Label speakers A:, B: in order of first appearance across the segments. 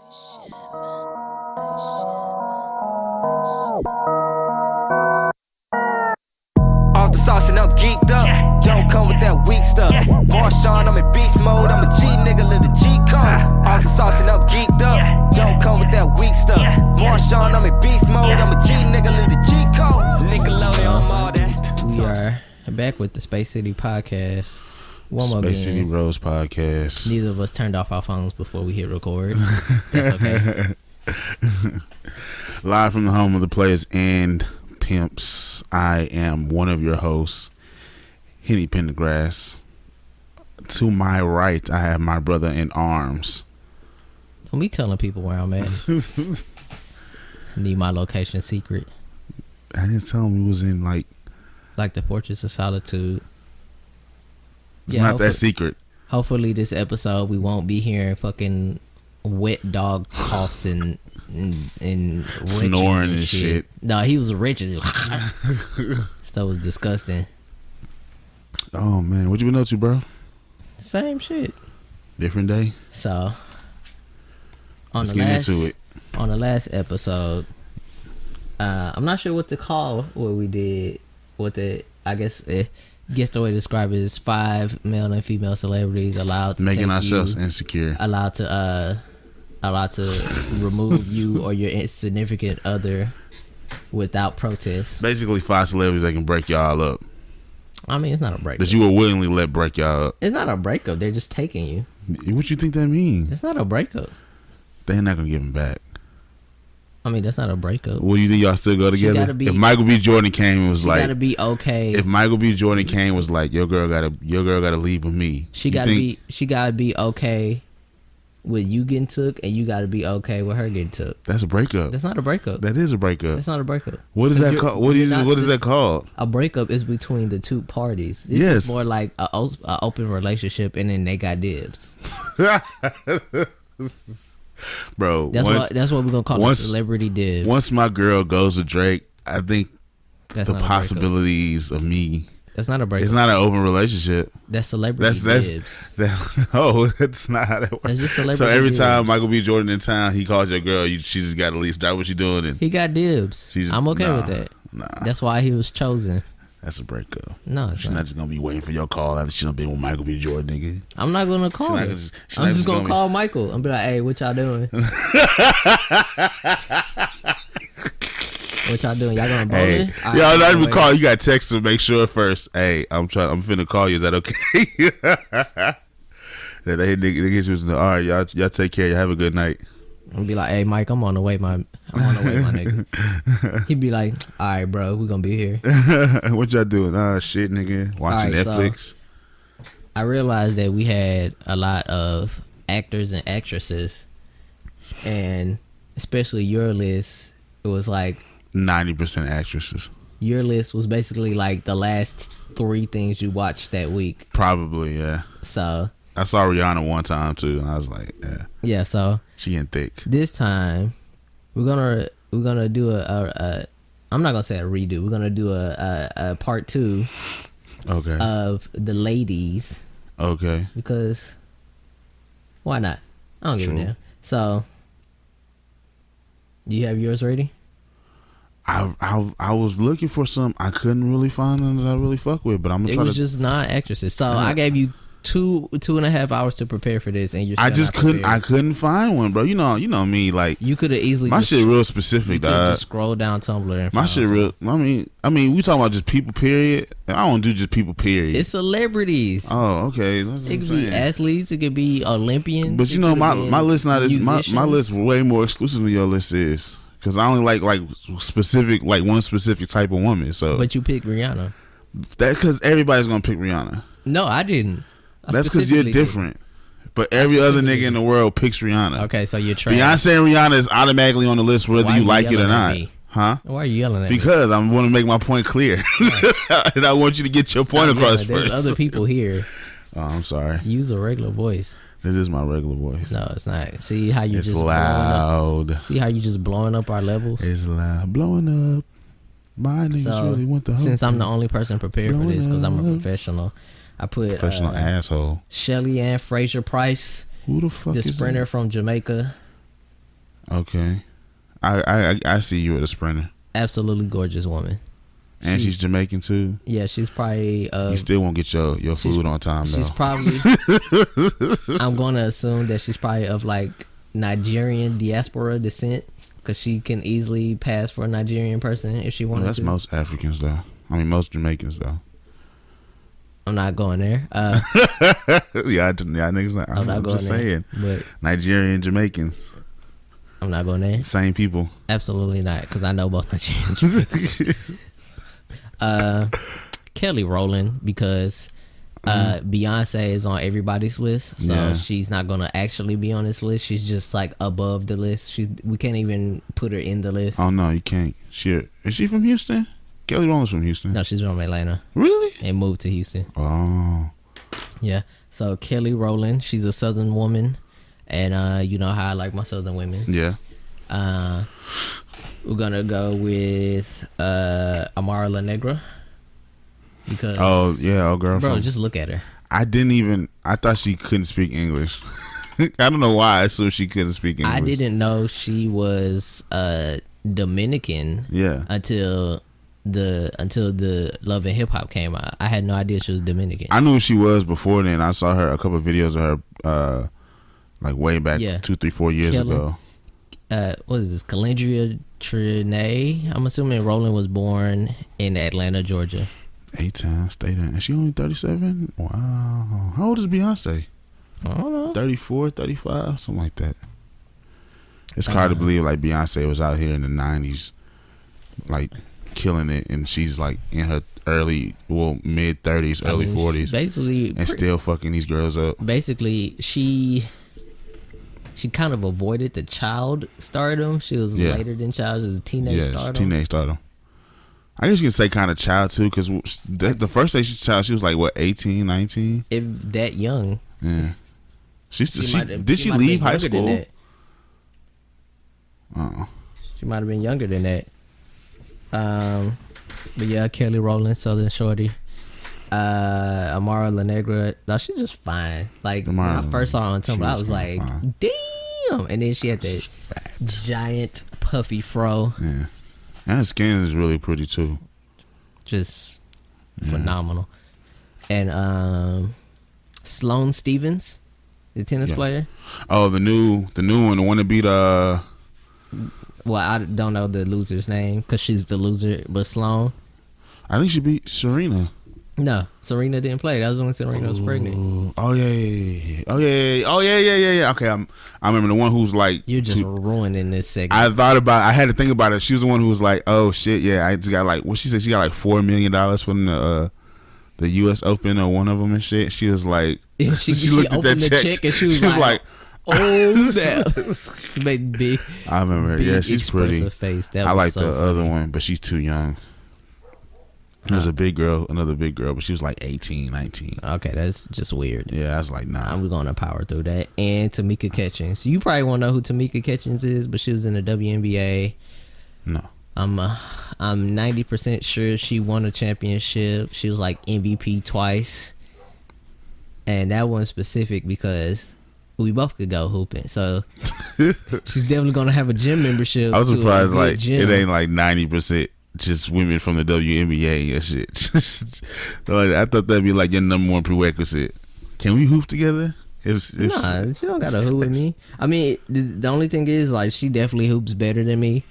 A: Off the sauce and I'm geeked up. Don't come with that weak stuff. Marshawn, I'm in beast mode. I'm a G nigga, live the G code. Off the sauce and I'm geeked up. Don't come with that weak stuff. Marshawn, I'm in beast mode. I'm a G nigga, live the G code. Nickelodeon, I'm all that.
B: We are back with the Space City podcast. One more
C: Space City
B: again.
C: Rose podcast.
B: Neither of us turned off our phones before we hit record. That's okay.
C: Live from the home of the players and pimps. I am one of your hosts, Henny Pendergrass. To my right, I have my brother in arms.
B: Don't be telling people where I'm at. I need my location secret.
C: I didn't tell him he was in
B: like the Fortress of Solitude.
C: It's not that secret.
B: Hopefully this episode we won't be hearing fucking wet dog coughs and
C: snoring and shit.
B: No, he was wretched. Stuff was disgusting.
C: Oh man, what you been up to, bro?
B: Same shit.
C: Different day.
B: So
C: let's get into it.
B: On the last episode, I'm not sure what to call what we did. I guess the way to describe it is 5 male and female celebrities allowed to
C: making ourselves insecure.
B: Allowed to remove you or your significant other without protest.
C: Basically 5 celebrities that can break y'all up.
B: I mean, it's not a breakup.
C: That you will willingly let break y'all up.
B: It's not a breakup. They're just taking you.
C: What you think that means?
B: It's not a breakup.
C: They're not gonna give him back.
B: I mean, that's not a breakup.
C: What do you think y'all still go together? If Michael B. Jordan came and was like,
B: gotta be okay.
C: If Michael B. Jordan came was like, your girl gotta leave with me. She
B: gotta be okay with you getting took, and you gotta be okay with her getting took.
C: That's a breakup.
B: That's not a breakup.
C: That is a breakup.
B: That's not a breakup.
C: What is that called? What is that called?
B: A breakup is between the two parties. This is more like a open relationship, and then they got dibs.
C: Bro,
B: that's what we're gonna call a celebrity dibs.
C: Once my girl goes with Drake, I think the possibilities of me.
B: That's not a breakup.
C: It's not an open relationship.
B: That's celebrity dibs.
C: No, that's not how that works.
B: That's just celebrity
C: so every
B: dibs.
C: Time Michael B. Jordan in town, he calls your girl. She just got to leave. Start what she doing. And
B: he got dibs. I'm okay with that.
C: Nah,
B: that's why he was chosen.
C: That's a breakup.
B: No,
C: she's not just gonna be waiting for your call after she done been with Michael B. Jordan, nigga.
B: I'm not gonna call her. I'm just gonna call Michael and be like, "Hey, what y'all doing? What y'all doing? Y'all going bowling?
C: Hey, y'all not even call. You got to text to make sure first. Hey, I'm finna call you. Is that okay? That niggas was all right. Y'all take care. Y'all have a good night.
B: And be like, hey Mike, I'm on the way, my nigga. He'd be like, all right, bro, we gonna be here.
C: What y'all doing? Shit, nigga, watching Netflix.
B: So I realized that we had a lot of actors and actresses, and especially your list, it was like
C: 90% actresses.
B: Your list was basically like the last 3 things you watched that week.
C: Probably, yeah.
B: So
C: I saw Rihanna one time too, and I was like,
B: yeah. So
C: she getting thick.
B: This time, we're gonna do a I'm not gonna say a redo. We're gonna do a part 2.
C: Okay.
B: Of the ladies.
C: Okay.
B: Because why not? I don't give a damn. So, do you have yours ready?
C: I was looking for some. I couldn't really find them that I really fuck with, but I'm gonna try.
B: It was just not actresses. So I gave you 2.5 hours to prepare for this, and you're.
C: I just couldn't. I couldn't find one, bro. You know me. Like
B: you could have easily.
C: My shit real specific. You could
B: just scroll down Tumblr. And
C: my shit real. I mean, we talking about just people. Period. I don't do just people. Period.
B: It's celebrities.
C: Oh, okay.
B: It could be athletes. It could be Olympians.
C: But you know, my list not is my list way more exclusive than your list is. Because I only like specific, like one specific type of woman. So,
B: but you picked Rihanna.
C: That because everybody's gonna pick Rihanna.
B: No, I didn't.
C: That's because you're different. But every other nigga in the world picks Rihanna.
B: Okay, so you're trash.
C: Beyonce and Rihanna is automatically on the list whether you like it or not. Huh?
B: Why are you yelling at me?
C: Because I want to make my point clear, and I want you to get your point across first.
B: There's other people here.
C: Oh, I'm sorry.
B: Use a regular voice.
C: This is my regular voice.
B: No, it's not. See how you
C: it's
B: just
C: loud.
B: Blowing up. See how you just blowing up our levels.
C: It's loud, blowing up. My niggas really want the.
B: Since I'm the only person prepared for this, because I'm a professional, I put
C: asshole.
B: Shelly Ann Fraser Price.
C: Who the fuck
B: the
C: is
B: sprinter
C: that?
B: from Jamaica.
C: Okay. I see you at a Sprinter.
B: Absolutely gorgeous woman.
C: And she's Jamaican too.
B: Yeah, she's probably.
C: You still won't get your food on time though.
B: She's probably. I'm gonna assume that she's probably of like Nigerian diaspora descent, because she can easily pass for a Nigerian person if she wanted to.
C: That's most Africans though. I mean, most Jamaicans though.
B: I'm not going there.
C: Yeah, niggas. I'm
B: not going
C: just
B: there,
C: saying.
B: but
C: Nigerian Jamaicans,
B: I'm not going there.
C: same people.
B: Absolutely not, because I know both Nigerian. Kelly Rowland, because Beyonce is on everybody's list, so she's not gonna actually be on this list. She's just like above the list. We can't even put her in the list.
C: Oh no, you can't. Is she from Houston? Kelly Rowland's from Houston.
B: No, she's from Atlanta.
C: Really?
B: And moved to Houston.
C: Oh.
B: Yeah. So Kelly Rowland, she's a Southern woman, and you know how I like my Southern women.
C: Yeah.
B: We're gonna go with Amara La Negra, because
C: girl.
B: bro, just look at her.
C: I thought she couldn't speak English. I don't know why I assumed she couldn't speak English.
B: I didn't know she was Dominican.
C: Yeah.
B: Until the Love and Hip Hop came out. I had no idea she was Dominican.
C: I knew who she was before then. I saw her a couple of videos of her like way back 2, 3, 4 years ago.
B: What is this? Calendria Trinae. I'm assuming Rowland was born in Atlanta, Georgia.
C: 8 times, stay there. And she only 37? Wow. How old is Beyonce?
B: I don't know.
C: 34, 35, something like that. It's hard to believe like Beyonce was out here in the 90s like killing it, and she's like in her mid 30s, early 40s,
B: basically,
C: and still fucking these girls up.
B: Basically, she kind of avoided the child stardom. She was later than child. She was teenage stardom.
C: Teenage stardom. I guess you can say kind of child too, because the first day she was like what, 18, 19?
B: If that young.
C: Yeah. Did she leave high school?
B: She might have been younger than that. But yeah, Kelly Rowland, Southern Shorty. Amara La Negra, no, she's just fine. Like when I first saw her on Tumblr, I was like, damn. And then she had that giant puffy fro.
C: Yeah. And her skin is really pretty too.
B: Just phenomenal. And Sloane Stephens, the tennis player.
C: Oh, the new one, the one that beat
B: well, I don't know the loser's name because she's the loser, but Sloane.
C: I think she beat Serena.
B: No, Serena didn't play. That was when Serena was pregnant.
C: Oh yeah. Okay, I remember the one who's like.
B: You're just ruining this segment.
C: I had to think about it. She was the one who was like, oh shit, yeah. I just got like, what she said, she got like $4 million from the U.S. Open or one of them and shit. She was like,
B: she looked at that check and she was like oh snap, big.
C: I remember her. Yeah, she's pretty.
B: Face.
C: I like the other one, but she's too young. There's a big girl, another big girl, but she was like 18, 19.
B: Okay, that's just weird.
C: Yeah, I was like, nah.
B: I'm going to power through that. And Tamika Catchings. You probably won't know who Tamika Catchings is, but she was in the WNBA.
C: No.
B: I'm 90% sure she won a championship. She was like MVP twice. And that one specific because we both could go hooping. So she's definitely going to have a gym membership.
C: I was surprised like it ain't like 90% just women from the WNBA and shit. Like, I thought that'd be like your number one prerequisite. Can we hoop together?
B: Nah, she don't gotta hoop with me. I mean, the only thing is like she definitely hoops better than me,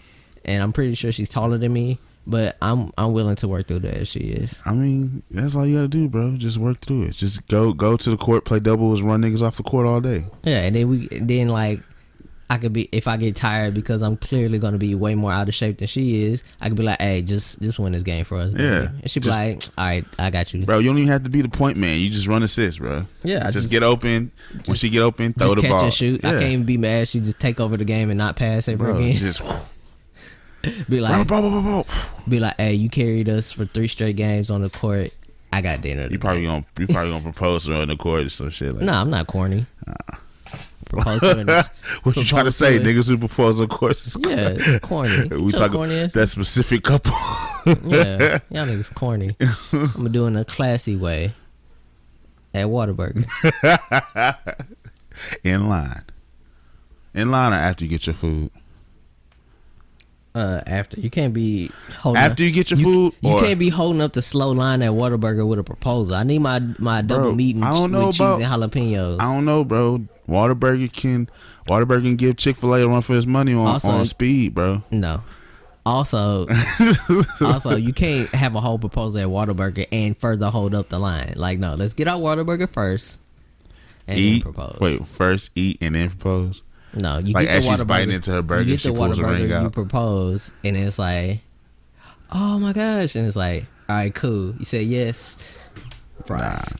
B: and I'm pretty sure she's taller than me. But I'm willing to work through that if she is.
C: I mean, that's all you gotta do, bro. Just work through it. Just go to the court, play doubles, run niggas off the court all day.
B: Yeah, and then like I could be, if I get tired because I'm clearly gonna be way more out of shape than she is, I could be like, hey, just win this game for us, baby.
C: Yeah.
B: And she'd be like, all right, I got you,
C: bro. You don't even have to be the point man. You just run assists, bro.
B: Yeah,
C: just get open. When she get open, throw the
B: catch
C: ball.
B: And shoot. Yeah. I can't even be mad. She just take over the game and not pass ever again.
C: Just
B: be like,
C: bro.
B: Be like, hey, you carried us for 3 straight games on the court. I got dinner.
C: You probably gonna propose to her on the court or some shit. Like
B: nah, I'm not corny.
C: What you trying to say? Niggas who propose on court?
B: Yeah, it's corny.
C: We talking that specific couple.
B: Yeah, y'all niggas corny. I'm doing it a classy way at Whataburger.
C: In line or after you get your food?
B: After you can't be holding
C: After you get your food,
B: you
C: or
B: can't be holding up the slow line at Whataburger with a proposal. I need my double meat and
C: I don't know
B: with cheese
C: about
B: and jalapenos.
C: I don't know, bro. Whataburger can give Chick-fil-A a run for his money on speed, bro.
B: No. Also, you can't have a whole proposal at Whataburger and further hold up the line. Like, no, let's get our Whataburger first and then propose.
C: Wait, first eat and then propose?
B: No, you
C: like
B: get the
C: as she's
B: Whataburger.
C: biting into her burger,
B: You get
C: she
B: the
C: pulls a ring
B: Whataburger,
C: out.
B: you propose, and it's like, oh my gosh. And it's like, all right, cool. You said yes. Fries.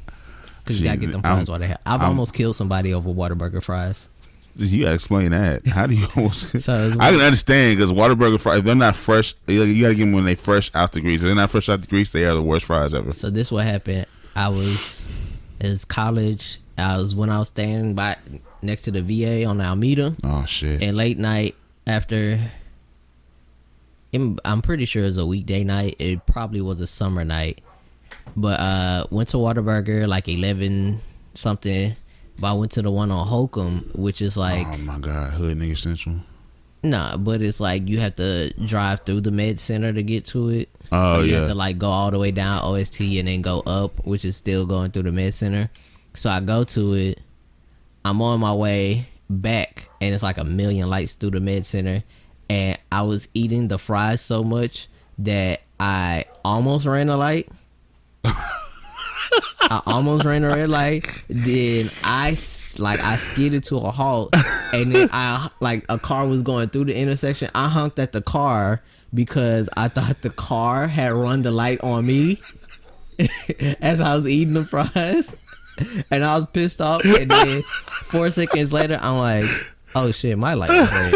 B: Because you got to get them fries while they have. I've almost killed somebody over Whataburger fries.
C: You gotta explain that. How do you almost?
B: So
C: I can understand because Whataburger fries, if they're not fresh, you gotta get them when they fresh out the grease. If they're not fresh out the grease, they are the worst fries ever.
B: So this what happened. It's college. I was staying next to the VA on Alameda.
C: Oh shit!
B: And late night after, I'm pretty sure it was a weekday night. It probably was a summer night, but went to Whataburger like 11 something. But I went to the one on Holcomb, which is like,
C: oh my god, Hood Nigga Central.
B: Nah, but it's like you have to drive through the med center to get to it.
C: Oh,
B: you
C: yeah.
B: have to like go all the way down OST and then go up, which is still going through the med center. So I go to it. I'm on my way back, and it's like a million lights through the med center. And I was eating the fries so much that I almost ran a light. I almost ran a red light. Then I skidded to a halt, and then a car was going through the intersection. I honked at the car because I thought the car had run the light on me as I was eating the fries, and I was pissed off. And then 4 seconds later, I'm like, "Oh shit, my light was red."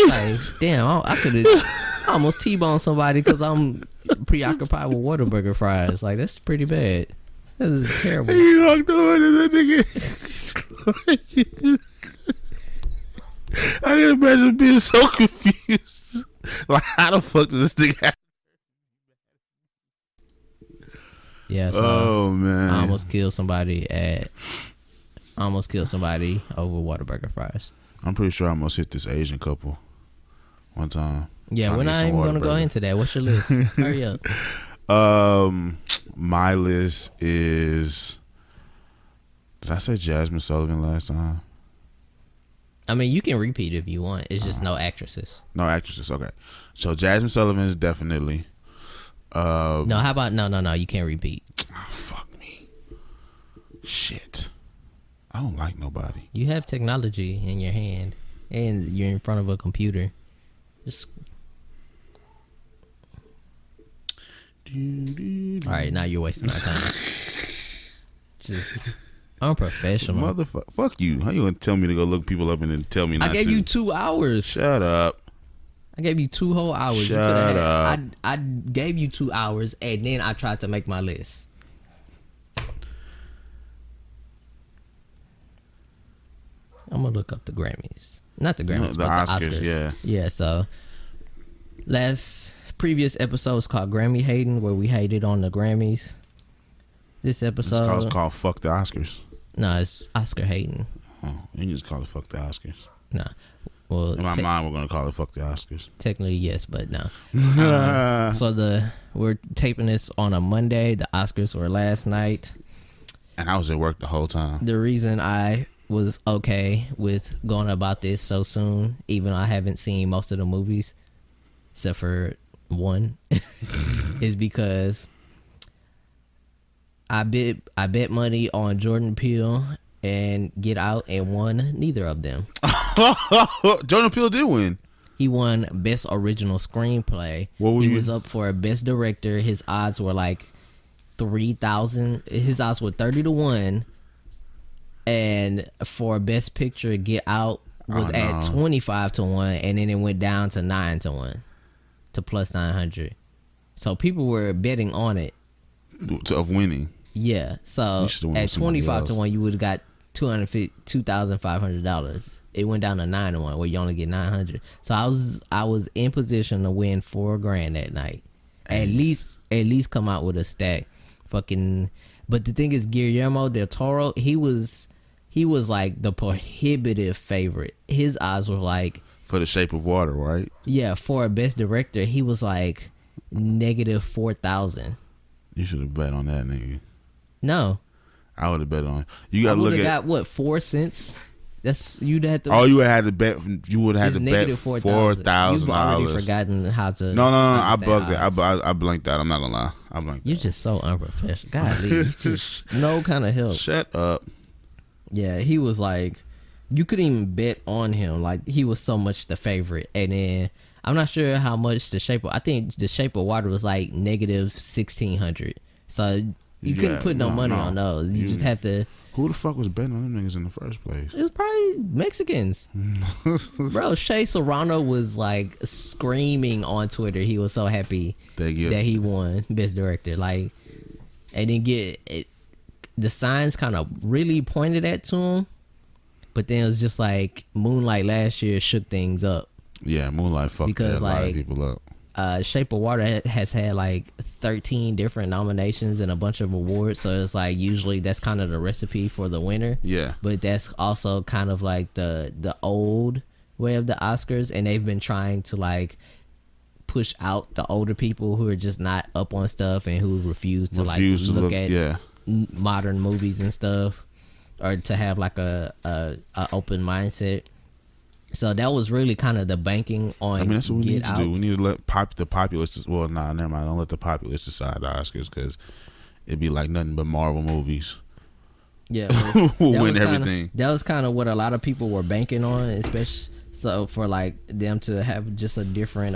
B: Like, damn, I could have almost T-boned somebody because I'm preoccupied with Whataburger fries. Like, that's pretty bad. This is terrible.
C: You walked over to that nigga. I can imagine being so confused. Like, how the fuck does this thing happen?
B: Yeah, so
C: oh man,
B: I almost killed somebody over Whataburger fries.
C: I'm pretty sure I almost hit this Asian couple one time.
B: Yeah, we're not even gonna go into that. What's your list? Hurry up.
C: My list is. Did I say Jasmine Sullivan last time?
B: I mean, you can repeat if you want. It's just no actresses.
C: No actresses. Okay, so Jasmine Sullivan is definitely.
B: No, how about no? You can't repeat.
C: Oh, fuck me. Shit. I don't like nobody.
B: You have technology in your hand, and you're in front of a computer. Just. All right, now you're wasting my time. Just unprofessional.
C: Motherfucker, fuck you. How you gonna tell me to go look people up and then tell me not to?
B: I gave you 2 hours.
C: Shut up.
B: I gave you 2 whole hours.
C: Shut up.
B: I gave you 2 hours, and then I tried to make my list. I'm gonna look up the Grammys. Not the Grammys,
C: the
B: but
C: Oscars,
B: the Oscars.
C: yeah.
B: Yeah, so previous episode was called Grammy Hating, where we hated on the Grammys. This episode
C: It's called Fuck the Oscars.
B: No, it's Oscar hating.
C: Oh, you just call it Fuck the Oscars.
B: Nah. Well,
C: in my mind, we're gonna call it Fuck the Oscars.
B: Technically, yes, but no. So we're taping this on a Monday. The Oscars were last night,
C: and I was at work the whole time.
B: The reason I was okay with going about this so soon, even though I haven't seen most of the movies, except for one, is because I bet money on Jordan Peele and Get Out and won neither of them.
C: Jordan Peele did win.
B: He won Best Original Screenplay. He was up for Best Director. His odds were like 3,000. His odds were 30-1. And for Best Picture, Get Out was at 25-1, and then it went down to 9-1 to plus 900. So people were betting on it
C: of winning.
B: Yeah, so at 25-1, you would have got $2,500. It went down to 9-1, where you only get 900. So I was in position to win $4,000 that night. At least come out with a stack. Fucking. But the thing is, Guillermo del Toro, he was like the prohibitive favorite. His odds were like
C: For The Shape of Water, right?
B: Yeah, for best director, he was like negative 4,000.
C: You should have bet on that, nigga.
B: No,
C: I would have bet on it. You
B: I
C: gotta
B: would
C: look
B: have
C: at
B: got what 4 cents. That's you'd have to.
C: all you had to bet. You would have
B: It's
C: had to bet
B: negative
C: $4,000.
B: You've already forgotten how to.
C: No. I
B: understand
C: bugged it.
B: odds.
C: I blanked out. I'm not gonna lie. I blanked
B: You're
C: out.
B: just so unprofessional. Golly, you just no kind of help.
C: Shut up.
B: Yeah, he was like, you couldn't even bet on him. Like he was so much the favorite, and then I'm not sure how much I think The Shape of Water was like negative 1,600. So you couldn't put no money on those. You just have to.
C: Who the fuck was betting on them niggas in the first place?
B: It was probably Mexicans. Bro, Shea Serrano was like screaming on Twitter. He was so happy that he won Best Director. Like, and then the signs kind of really pointed to him, but then it was just like Moonlight last year shook things up.
C: Yeah, Moonlight fucked a lot of people up.
B: Shape of Water has had like 13 different nominations and a bunch of awards, so it's like usually that's kind of the recipe for the winner.
C: Yeah,
B: but that's also kind of like the old way of the Oscars, and they've been trying to like push out the older people who are just not up on stuff and who refuse to look at modern movies and stuff, or to have like a open mindset. So that was really kind of the banking on. I mean, that's what we need to do.
C: We need to let the populace. Well, never mind. Don't let the populace decide the Oscars, because it'd be like nothing but Marvel movies.
B: Yeah,
C: we'll win everything.
B: That was kind of what a lot of people were banking on, especially so for like them to have just a different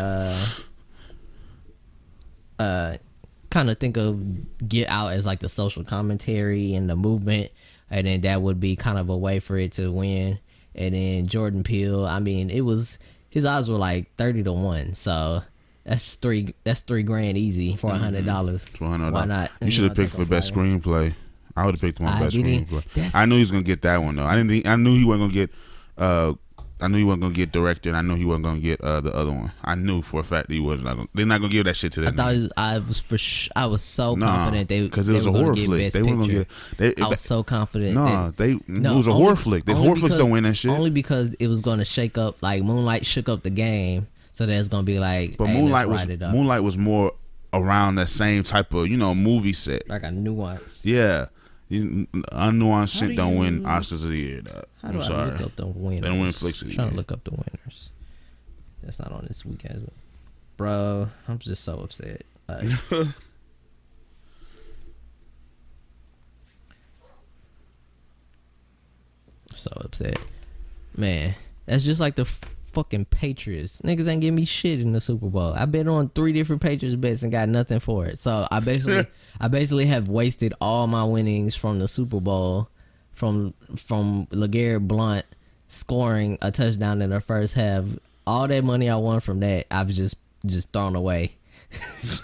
B: kind of think of Get Out as like the social commentary and the movement, and then that would be kind of a way for it to win. And then Jordan Peele, I mean, his odds were like 30-1, so that's $3,000 easy for $100. Why not?
C: You should have picked for best screenplay. I would have picked him on best screenplay. I knew he was gonna get that one though. I knew he wasn't gonna get. I knew he wasn't gonna get director, and I knew he wasn't gonna get the other one. I knew for a fact that he was not gonna. They're not gonna give that shit to that.
B: I was so confident
C: because it was a horror flick. They weren't gonna get.
B: I was so confident.
C: It was a horror flick. The horror flicks don't win that shit.
B: Only because it was gonna shake up, like Moonlight shook up the game, so there's gonna be like.
C: But Moonlight was more around that same type of movie set,
B: like a nuance.
C: Yeah. Unnuanced shit don't win Oscars of the year. I'm sorry.
B: Look up the winners?
C: They don't win flicks of the year.
B: Trying to look up the winners. That's not on this weekend, bro. I'm just so upset. Like, so upset, man. That's just like the fucking Patriots. Niggas ain't give me shit in the Super Bowl. I bet on 3 different Patriots bets and got nothing for it. So I basically have wasted all my winnings from the Super Bowl from LeGarrette Blount scoring a touchdown in the first half. All that money I won from that, I've just thrown away. It's just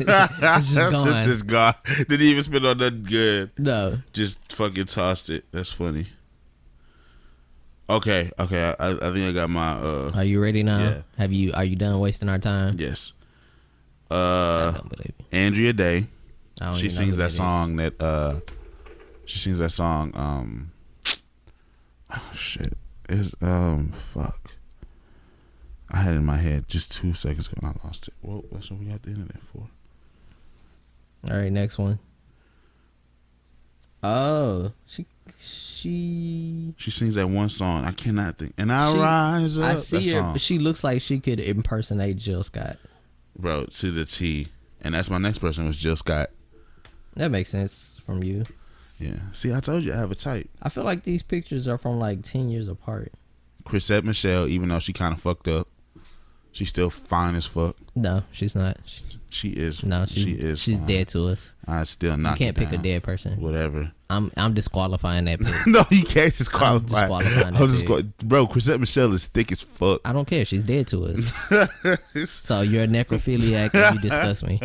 B: gone.
C: It's just gone. Didn't even spend on nothing good.
B: No.
C: Just fucking tossed it. That's funny. Okay. I think I got my.
B: Are you ready now?
C: Yeah.
B: Are you done wasting our time?
C: Yes.
B: I don't believe you.
C: Andrea Day.
B: She
C: sings that song that. She sings that song. Oh shit! It's fuck. I had it in my head just 2 seconds ago and I lost it. Well, that's what we got the internet for.
B: All right, next one. Oh, she
C: sings that one song. I cannot think. And I rise up.
B: I see her,
C: song.
B: but she looks like she could impersonate Jill Scott.
C: Bro, to the T. And that's my next person was Jill Scott.
B: That makes sense from you.
C: Yeah. See, I told you I have a type.
B: I feel like these pictures are from like 10 years apart.
C: Chrisette Michele, even though she kind of fucked up, she's still fine as fuck.
B: No, she's not.
C: She is.
B: No, she is. She's fine. Dead to us.
C: I still not.
B: You can't pick a dead person.
C: Whatever.
B: I'm disqualifying that pick.
C: No, you can't disqualify.
B: I'm disqualifying that pick.
C: Bro, Chrisette Michele is thick as fuck.
B: I don't care. She's dead to us. So you're a necrophiliac if you discuss me.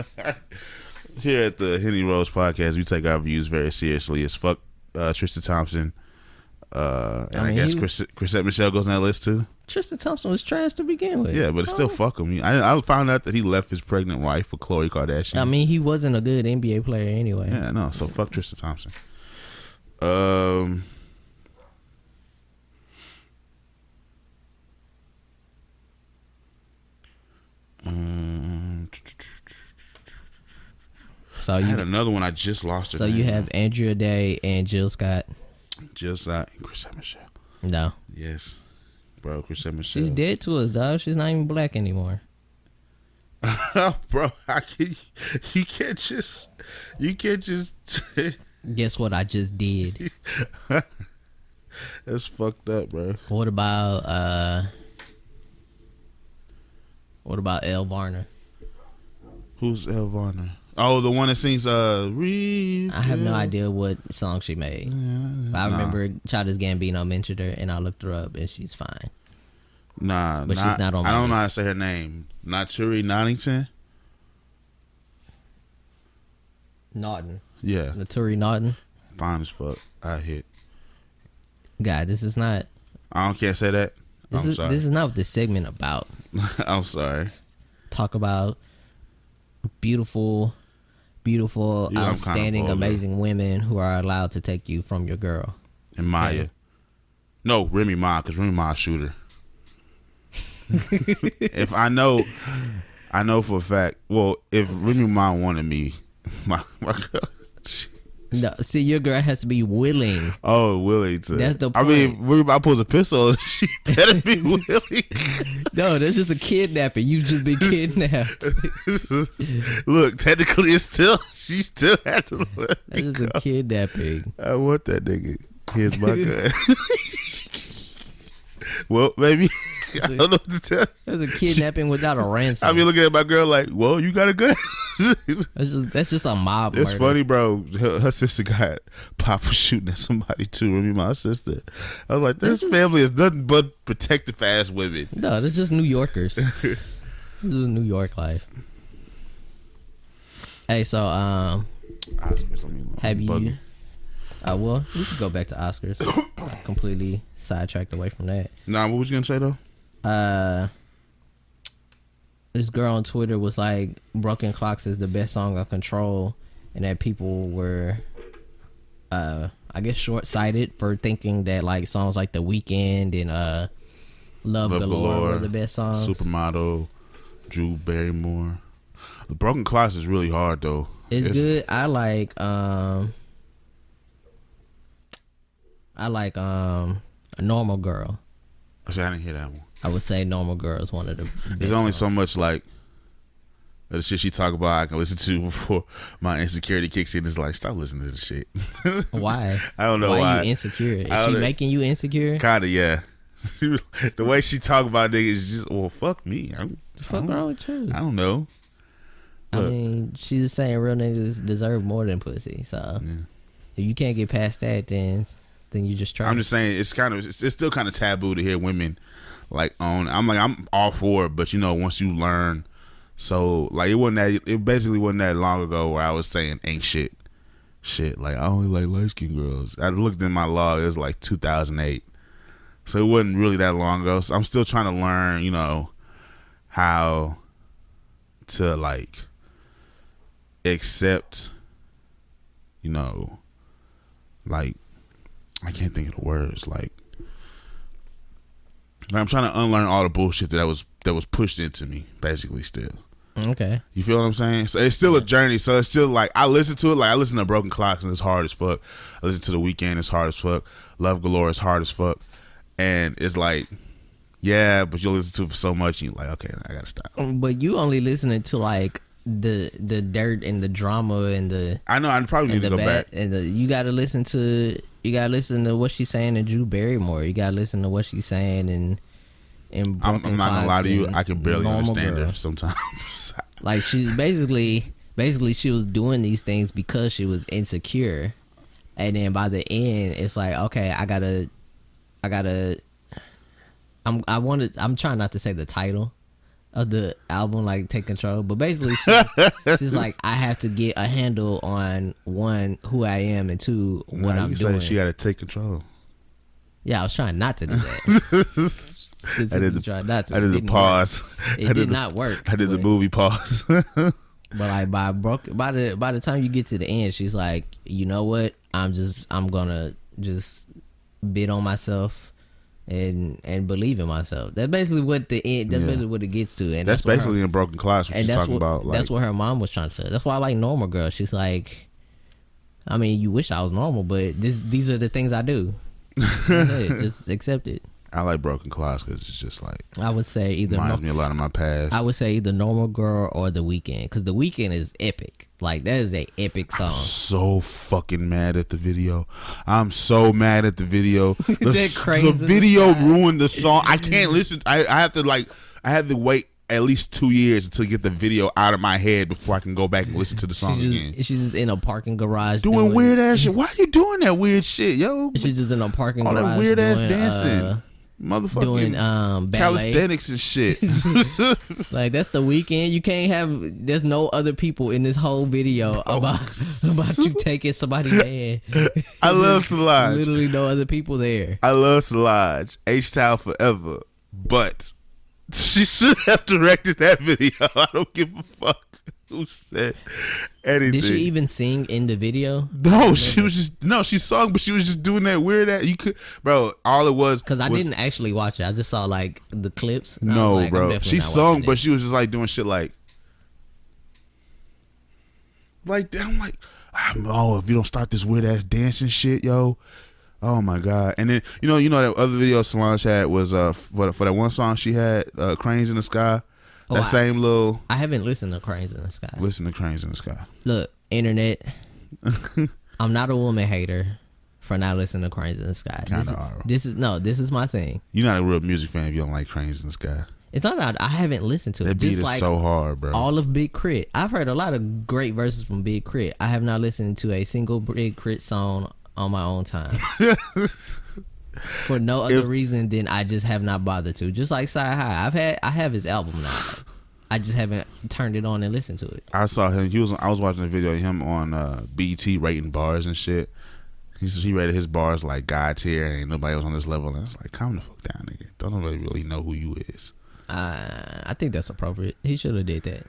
C: Here at the Henny Rose Podcast, we take our views very seriously as fuck. Tristan Thompson. I guess Chrisette Michele goes on that list too.
B: Tristan Thompson was trash to begin with.
C: Yeah, but it's still fuck him. I found out that he left his pregnant wife for Khloe Kardashian.
B: I mean, he wasn't a good NBA player anyway.
C: Yeah, no. So fuck Tristan Thompson.
B: So
C: I
B: you
C: had another one. I just lost her.
B: So
C: name.
B: you have Andrea Day and Jill Scott.
C: Jill Scott and Chris Michelle.
B: No.
C: Yes, bro. Chris Michelle.
B: She's dead to us, dog. She's not even black anymore.
C: Bro, you can't just.
B: Guess what I just did?
C: That's fucked up, bro.
B: What about Elle Varner?
C: Who's Elle Varner? Oh, the one that sings
B: I have no idea what song she made. But I remember Childish Gambino mentioned her, and I looked her up, and she's fine.
C: But
B: she's not on my
C: I don't know
B: list.
C: how to say her name. Naturi Nottington.
B: Naughton.
C: Yeah,
B: Naturi Naughton.
C: fine as fuck. I hit.
B: God, this is not.
C: I can't say that. I'm sorry.
B: This is not what this segment about.
C: I'm sorry.
B: Talk about beautiful, outstanding, amazing women who are allowed to take you from your girl.
C: And Maya.
B: Okay.
C: No, Remy Ma, because Remy Ma a shooter. If I know for a fact. Well, if Remy Ma wanted me, my girl.
B: No, see, your girl has to be willing.
C: Oh, willing to.
B: That's the
C: I mean, Remy Ma pulls a pistol. She better be willing.
B: No, that's just a kidnapping. You just been kidnapped.
C: Look, technically, she still had to let
B: That's
C: me
B: just
C: go.
B: a kidnapping.
C: I want that nigga. Here's my gun. Well, maybe I don't know what to tell.
B: That's a kidnapping without a ransom.
C: I be looking at my girl like, well, you got a gun.
B: That's just a mob
C: It's
B: murder.
C: funny, bro. Her sister got popped for shooting at somebody too. Remy, my sister. I was like, this family is nothing but protective ass women.
B: No, that's just New Yorkers. This is New York life. Hey, so have you? Well, we could go back to Oscars. Completely sidetracked away from that.
C: Nah, what was you gonna say though?
B: This girl on Twitter was like, "Broken Clocks is the best song on Control," and that people were, I guess, short-sighted for thinking that like songs like The Weeknd and Love Galore were the best songs.
C: Supermodel, Drew Barrymore. The Broken Clocks is really hard though.
B: It's good. I like a Normal Girl.
C: I didn't hear that one.
B: I would say Normal Girl is one of the best.
C: There's only
B: songs.
C: so much like the shit she talk about I can listen to before my insecurity kicks in. It's like, stop listening to the shit.
B: Why?
C: I don't know why.
B: Why you insecure? Is she making you insecure?
C: Kinda, yeah. The way she talk about niggas is just, well, fuck me.
B: The fuck wrong with you?
C: I don't know.
B: I mean, she's saying real niggas deserve more than pussy. So if you can't get past that, then you just try.
C: I'm just saying it's still kind of taboo to hear women like own. I'm all for it, but you know, once you learn, so like it basically wasn't that long ago where I was saying ain't shit like I only like light skinned girls. I looked in my log, it was like 2008, so it wasn't really that long ago. So I'm still trying to learn, you know, how to like accept, you know, like I can't think of the words. Like I'm trying to unlearn all the bullshit that was pushed into me. Basically, still.
B: Okay.
C: You feel what I'm saying? So it's still a journey. So it's still like I listen to it. Like I listen to Broken Clocks and it's hard as fuck. I listen to The Weeknd. It's hard as fuck. Love Galore is hard as fuck. And it's like, yeah, but you listen to it for so much, and you're like, okay, I gotta stop.
B: But you only listening to like the dirt and the drama and the.
C: I know. I probably need to go back.
B: And you gotta listen to what she's saying in Drew Barrymore. You gotta listen to what she's saying in Broken
C: I'm not gonna lie to you. I can barely
B: Normal
C: understand
B: Girl.
C: her sometimes.
B: Like she's basically she was doing these things because she was insecure, and then by the end it's like, okay, I'm trying not to say the title of the album, like Take Control, but basically she's like, I have to get a handle on one, who I am, and two, what I'm doing.
C: She gotta take control.
B: Yeah, I was trying not to do that. Specifically tried not to.
C: I did the pause.
B: It did not work.
C: I did the movie pause.
B: But like by the time you get to the end, she's like, you know what? I'm gonna just bid on myself and believe in myself. That's basically what the end. That's basically what it gets to. And
C: that's basically in Broken Clocks. What she's talking about. Like,
B: that's what her mom was trying to say. That's why I like Normal Girl. She's like, I mean, you wish I was normal, but these are the things I do. Just accept it.
C: I like Broken Clocks because it's just like,
B: I would say either
C: reminds me a lot of my past.
B: I would say either Normal Girl or The Weeknd, because The Weeknd is epic. Like, that is a epic song.
C: I'm so fucking mad at the video. I'm so mad at the video. The video ruined the song. I can't listen. I have to wait at least 2 years until get the video out of my head before I can go back and listen to the song again.
B: She's just in a parking garage
C: doing weird ass shit. Why are you doing that weird shit, yo?
B: She's just in a parking garage.
C: All that weird ass dancing. Motherfucking doing calisthenics and shit.
B: Like, that's The Weeknd. You can't have, there's no other people in this whole video about you taking somebody man.
C: I love Solange.
B: Literally no other people there.
C: I love Solange. H-Town forever. But she should have directed that video. I don't give a fuck who said anything.
B: Did she even sing in the video?
C: No, she sung, but she was just doing that weird ass. You could, bro. All it was
B: because I didn't actually watch it. I just saw like the clips.
C: No,
B: like,
C: bro. She sung, but she was just like doing shit like I'm like, oh, if you don't start this weird ass dancing shit, yo. Oh my god! And then you know that other video Solange had was for that one song she had, Cranes in the Sky. Same little.
B: I haven't listened to Cranes in the Sky.
C: Listen to Cranes in the Sky.
B: Look, internet. I'm not a woman hater for not listening to Cranes in the Sky. This is my thing.
C: You're not a real music fan if you don't like Cranes in the Sky.
B: It's not that I haven't listened to it.
C: That beat is like so hard, bro.
B: All of Big Crit. I've heard a lot of great verses from Big Crit. I have not listened to a single Big Crit song on my own time. For no other reason than I just have not bothered to. Just like Sci High. I have his album now. I just haven't turned it on and listened to it.
C: I saw him. I was watching a video of him on BET rating bars and shit. He rated his bars like God tier, and ain't nobody else on this level. And I was like, calm the fuck down, nigga. Don't nobody really know who you is.
B: I think that's appropriate. He should have did that.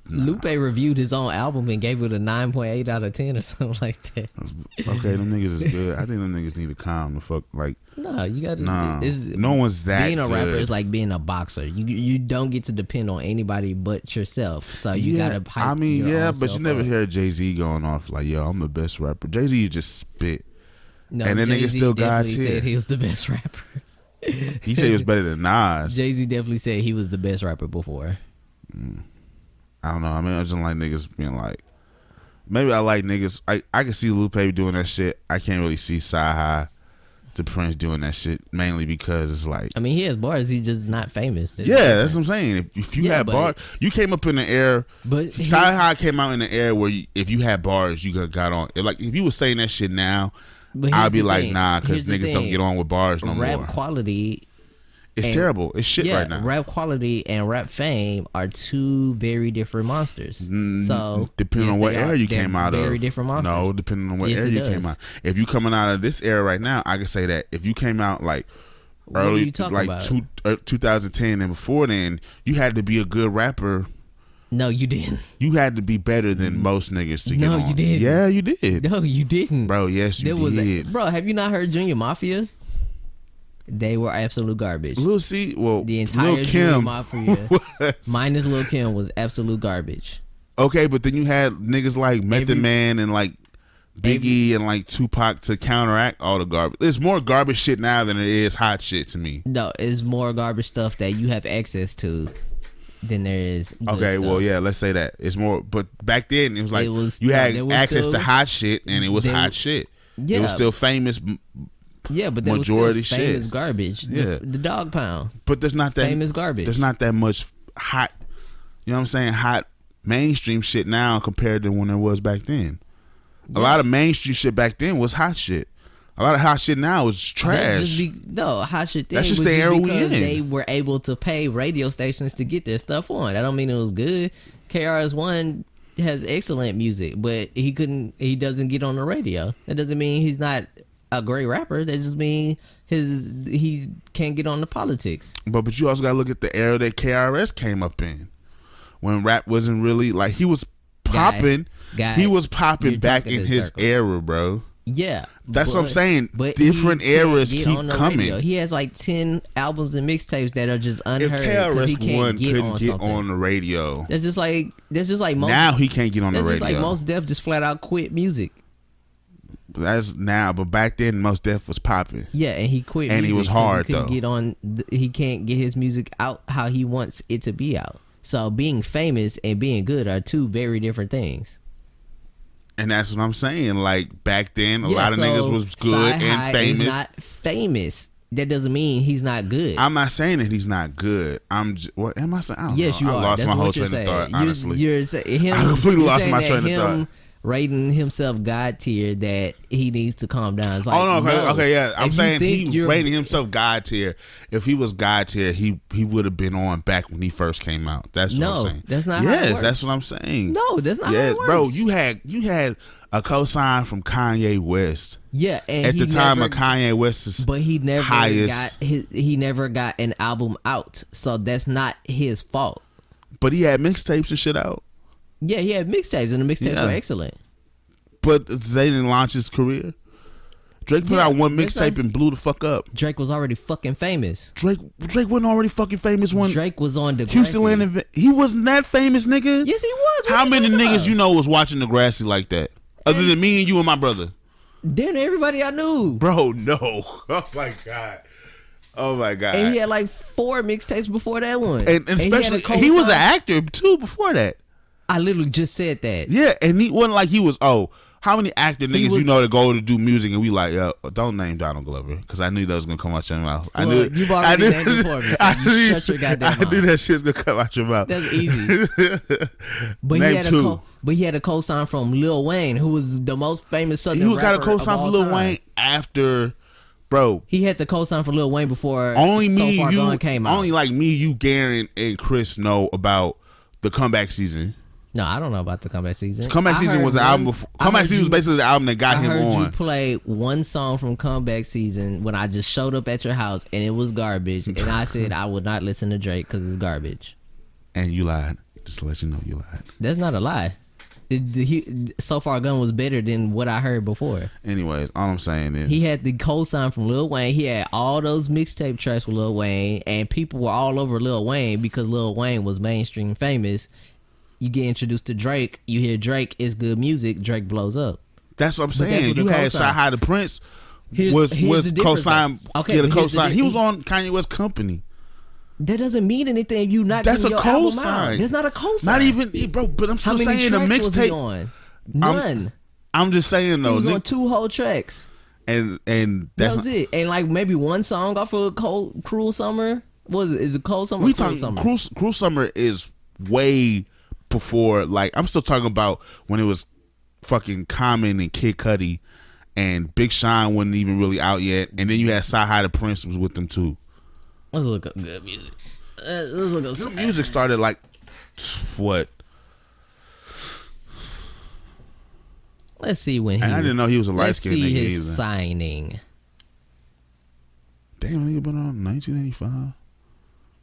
B: Lupe reviewed his own album and gave it a 9.8 out of 10 or something like that.
C: Okay, them niggas is good. I think them niggas need to calm the fuck. Like,
B: no, you gotta.
C: No one's that.
B: Being a rapper is like being a boxer. You don't get to depend on anybody but yourself. So you gotta. Hype
C: but you never hear Jay-Z going off like, "Yo, I'm the best rapper." Jay-Z just spit.
B: No, and then Jay-Z still definitely said he was the best rapper.
C: He said he was better than Nas.
B: Jay-Z definitely said he was the best rapper before.
C: I don't know. I mean, I just don't like niggas being like. Maybe I like niggas. I can see Lupe doing that shit. I can't really see Sci-Hi to Prince doing that shit, mainly because it's like.
B: I mean, he has bars. He's just not famous.
C: That's what I'm saying. If you had bars, you came up in the air.
B: But
C: Sci-Hi came out in the air where if you had bars, you got on. Like if you was saying that shit now, I'd be like, nah, because niggas don't get on with bars no more.
B: Rap quality.
C: It's terrible. It's shit right now.
B: Rap quality and rap fame are two very different monsters. So
C: depending on what era you came out of,
B: very different monsters.
C: No, depending on what era you came out. If you coming out of this era right now, I can say that if you came out like early, like 2010 and before then, you had to be a good rapper.
B: No, you didn't.
C: You had to be better than most niggas to get on.
B: No, you didn't.
C: Yeah, you did.
B: No, you didn't.
C: Bro, yes, you did.
B: Bro, have you not heard Junior Mafia? They were absolute garbage.
C: The
B: entire Junior Mafia minus Lil Kim was absolute garbage.
C: Okay, but then you had niggas like Method Man and like Biggie and like Tupac to counteract all the garbage. There's more garbage shit now than it is hot shit to me.
B: No, it's more garbage stuff that you have access to than there is.
C: Okay,
B: stuff.
C: well, yeah, let's say that it's more. But back then, it was like you had access to hot shit, and it was hot shit. Yeah, it was still famous.
B: Yeah, but there
C: majority
B: was still famous garbage. Yeah, the Dog Pound.
C: But there's not that
B: famous garbage.
C: There's not that much hot. You know what I'm saying? Hot mainstream shit now compared to when it was back then. A lot of mainstream shit back then was hot shit. A lot of hot shit now is trash.
B: Hot shit then
C: that's just
B: was
C: the era we in.
B: They were able to pay radio stations to get their stuff on. That don't mean it was good. KRS-One has excellent music, but he doesn't get on the radio. That doesn't mean he's not a great rapper. That just means he can't get on the politics.
C: But you also gotta look at the era that KRS came up in, when rap wasn't really like he was popping. He was popping back in his era, bro.
B: Yeah,
C: That's what I'm saying.
B: But
C: Different eras keep coming.
B: Radio. He has like 10 albums and mixtapes that are just
C: If
B: unheard because he can't get on something.
C: on the radio,
B: That's just like most,
C: now he can't get on the radio.
B: That's just like Mos Def just flat out quit music.
C: That's now, but back then Mos Def was popping.
B: Yeah, and he quit,
C: and
B: music
C: he was hard though.
B: He can't get his music out how he wants it to be out. So being famous and being good are two very different things.
C: And that's what I'm saying. Like back then, a lot of niggas was good and famous.
B: Is not famous. That doesn't mean he's not good.
C: I'm not saying that he's not good. What am I saying? I don't
B: yes,
C: know.
B: you are.
C: I lost
B: That's
C: my whole
B: what you're
C: train of
B: saying.
C: thought. Honestly,
B: you're saying him.
C: I completely lost my train of thought.
B: Rating himself God tier, that he needs to calm down. It's like,
C: okay, yeah. I'm saying he
B: you're
C: rating himself God tier. If he was God tier, he would have been on back when he first came out. That's what I'm saying.
B: That's not. How it works.
C: That's what I'm saying.
B: No, that's not. How it works.
C: Bro, you had a cosign from Kanye West.
B: Yeah, and
C: at the time of Kanye West's,
B: but he never
C: highest,
B: he never got an album out, so that's not his fault.
C: But he had mixtapes and shit out.
B: Yeah, he had mixtapes, and the mixtapes were excellent. But
C: they didn't launch his career. Drake put out one mixtape and blew the fuck up.
B: Drake was already fucking famous.
C: Drake wasn't already fucking famous when
B: Drake was on Degrassi.
C: Houston Land. He wasn't that famous, nigga.
B: Yes, he was.
C: How many niggas you know was watching Degrassi like that? Other than me and you and my brother.
B: Then everybody I knew.
C: Bro, no. Oh my god. Oh my god.
B: And he had like 4 mixtapes before that one.
C: And especially he was an actor too before that.
B: I literally just said that.
C: Yeah, and he wasn't like he was. How many actor niggas you know that go to do music and we like, yo, don't name Donald Glover because I knew that was gonna come out your mouth. I knew
B: you've already named it for me, so you shut your goddamn mouth.
C: I knew that shit's gonna come out your mouth.
B: That's easy. But he had a co-sign from Lil Wayne, who was the most famous Southern rapper. He got a co-sign from Lil Wayne
C: after, bro.
B: He had the co-sign for Lil Wayne before
C: only me,
B: So Far
C: you,
B: Gone came out.
C: Only like me, you, Garen, and Chris know about the comeback season.
B: No, I don't know about the comeback season.
C: Comeback season was the album before. Comeback season was basically the album that got him on. I heard
B: you play one song from comeback season when I just showed up at your house and it was garbage, and I said I would not listen to Drake because it's garbage.
C: And you lied. Just to let you know, you lied.
B: That's not a lie. So Far Gone was better than what I heard before.
C: Anyways, all I'm saying is
B: he had the co-sign from Lil Wayne. He had all those mixtape tracks with Lil Wayne, and people were all over Lil Wayne because Lil Wayne was mainstream famous. You get introduced to Drake, you hear Drake is good music, Drake blows up.
C: That's what I'm saying. You had Shy High the Prince was co-signed.
B: Okay,
C: the co-sign. He was on Kanye West's company.
B: That doesn't mean anything if you not.
C: That's
B: a
C: co-sign.
B: That's not a co-sign.
C: Not even, bro. But I'm still saying the mixtape.
B: On? None.
C: I'm just saying though.
B: He was on 2 whole tracks.
C: And
B: that was it. And like maybe one song off of Cruel Summer. Is it Cold Summer? Cruel Summer.
C: Cruel Summer is way before. Like I'm still talking about when it was fucking Common and Kid Cudi, and Big Sean wasn't even really out yet. And then you had Sci High the Prince was with them too.
B: Let's look up good music.
C: Good music started like what?
B: Let's see when he.
C: And I didn't know he was a light skinned nigga either.
B: Let's see his signing.
C: Damn, nigga been on 1985.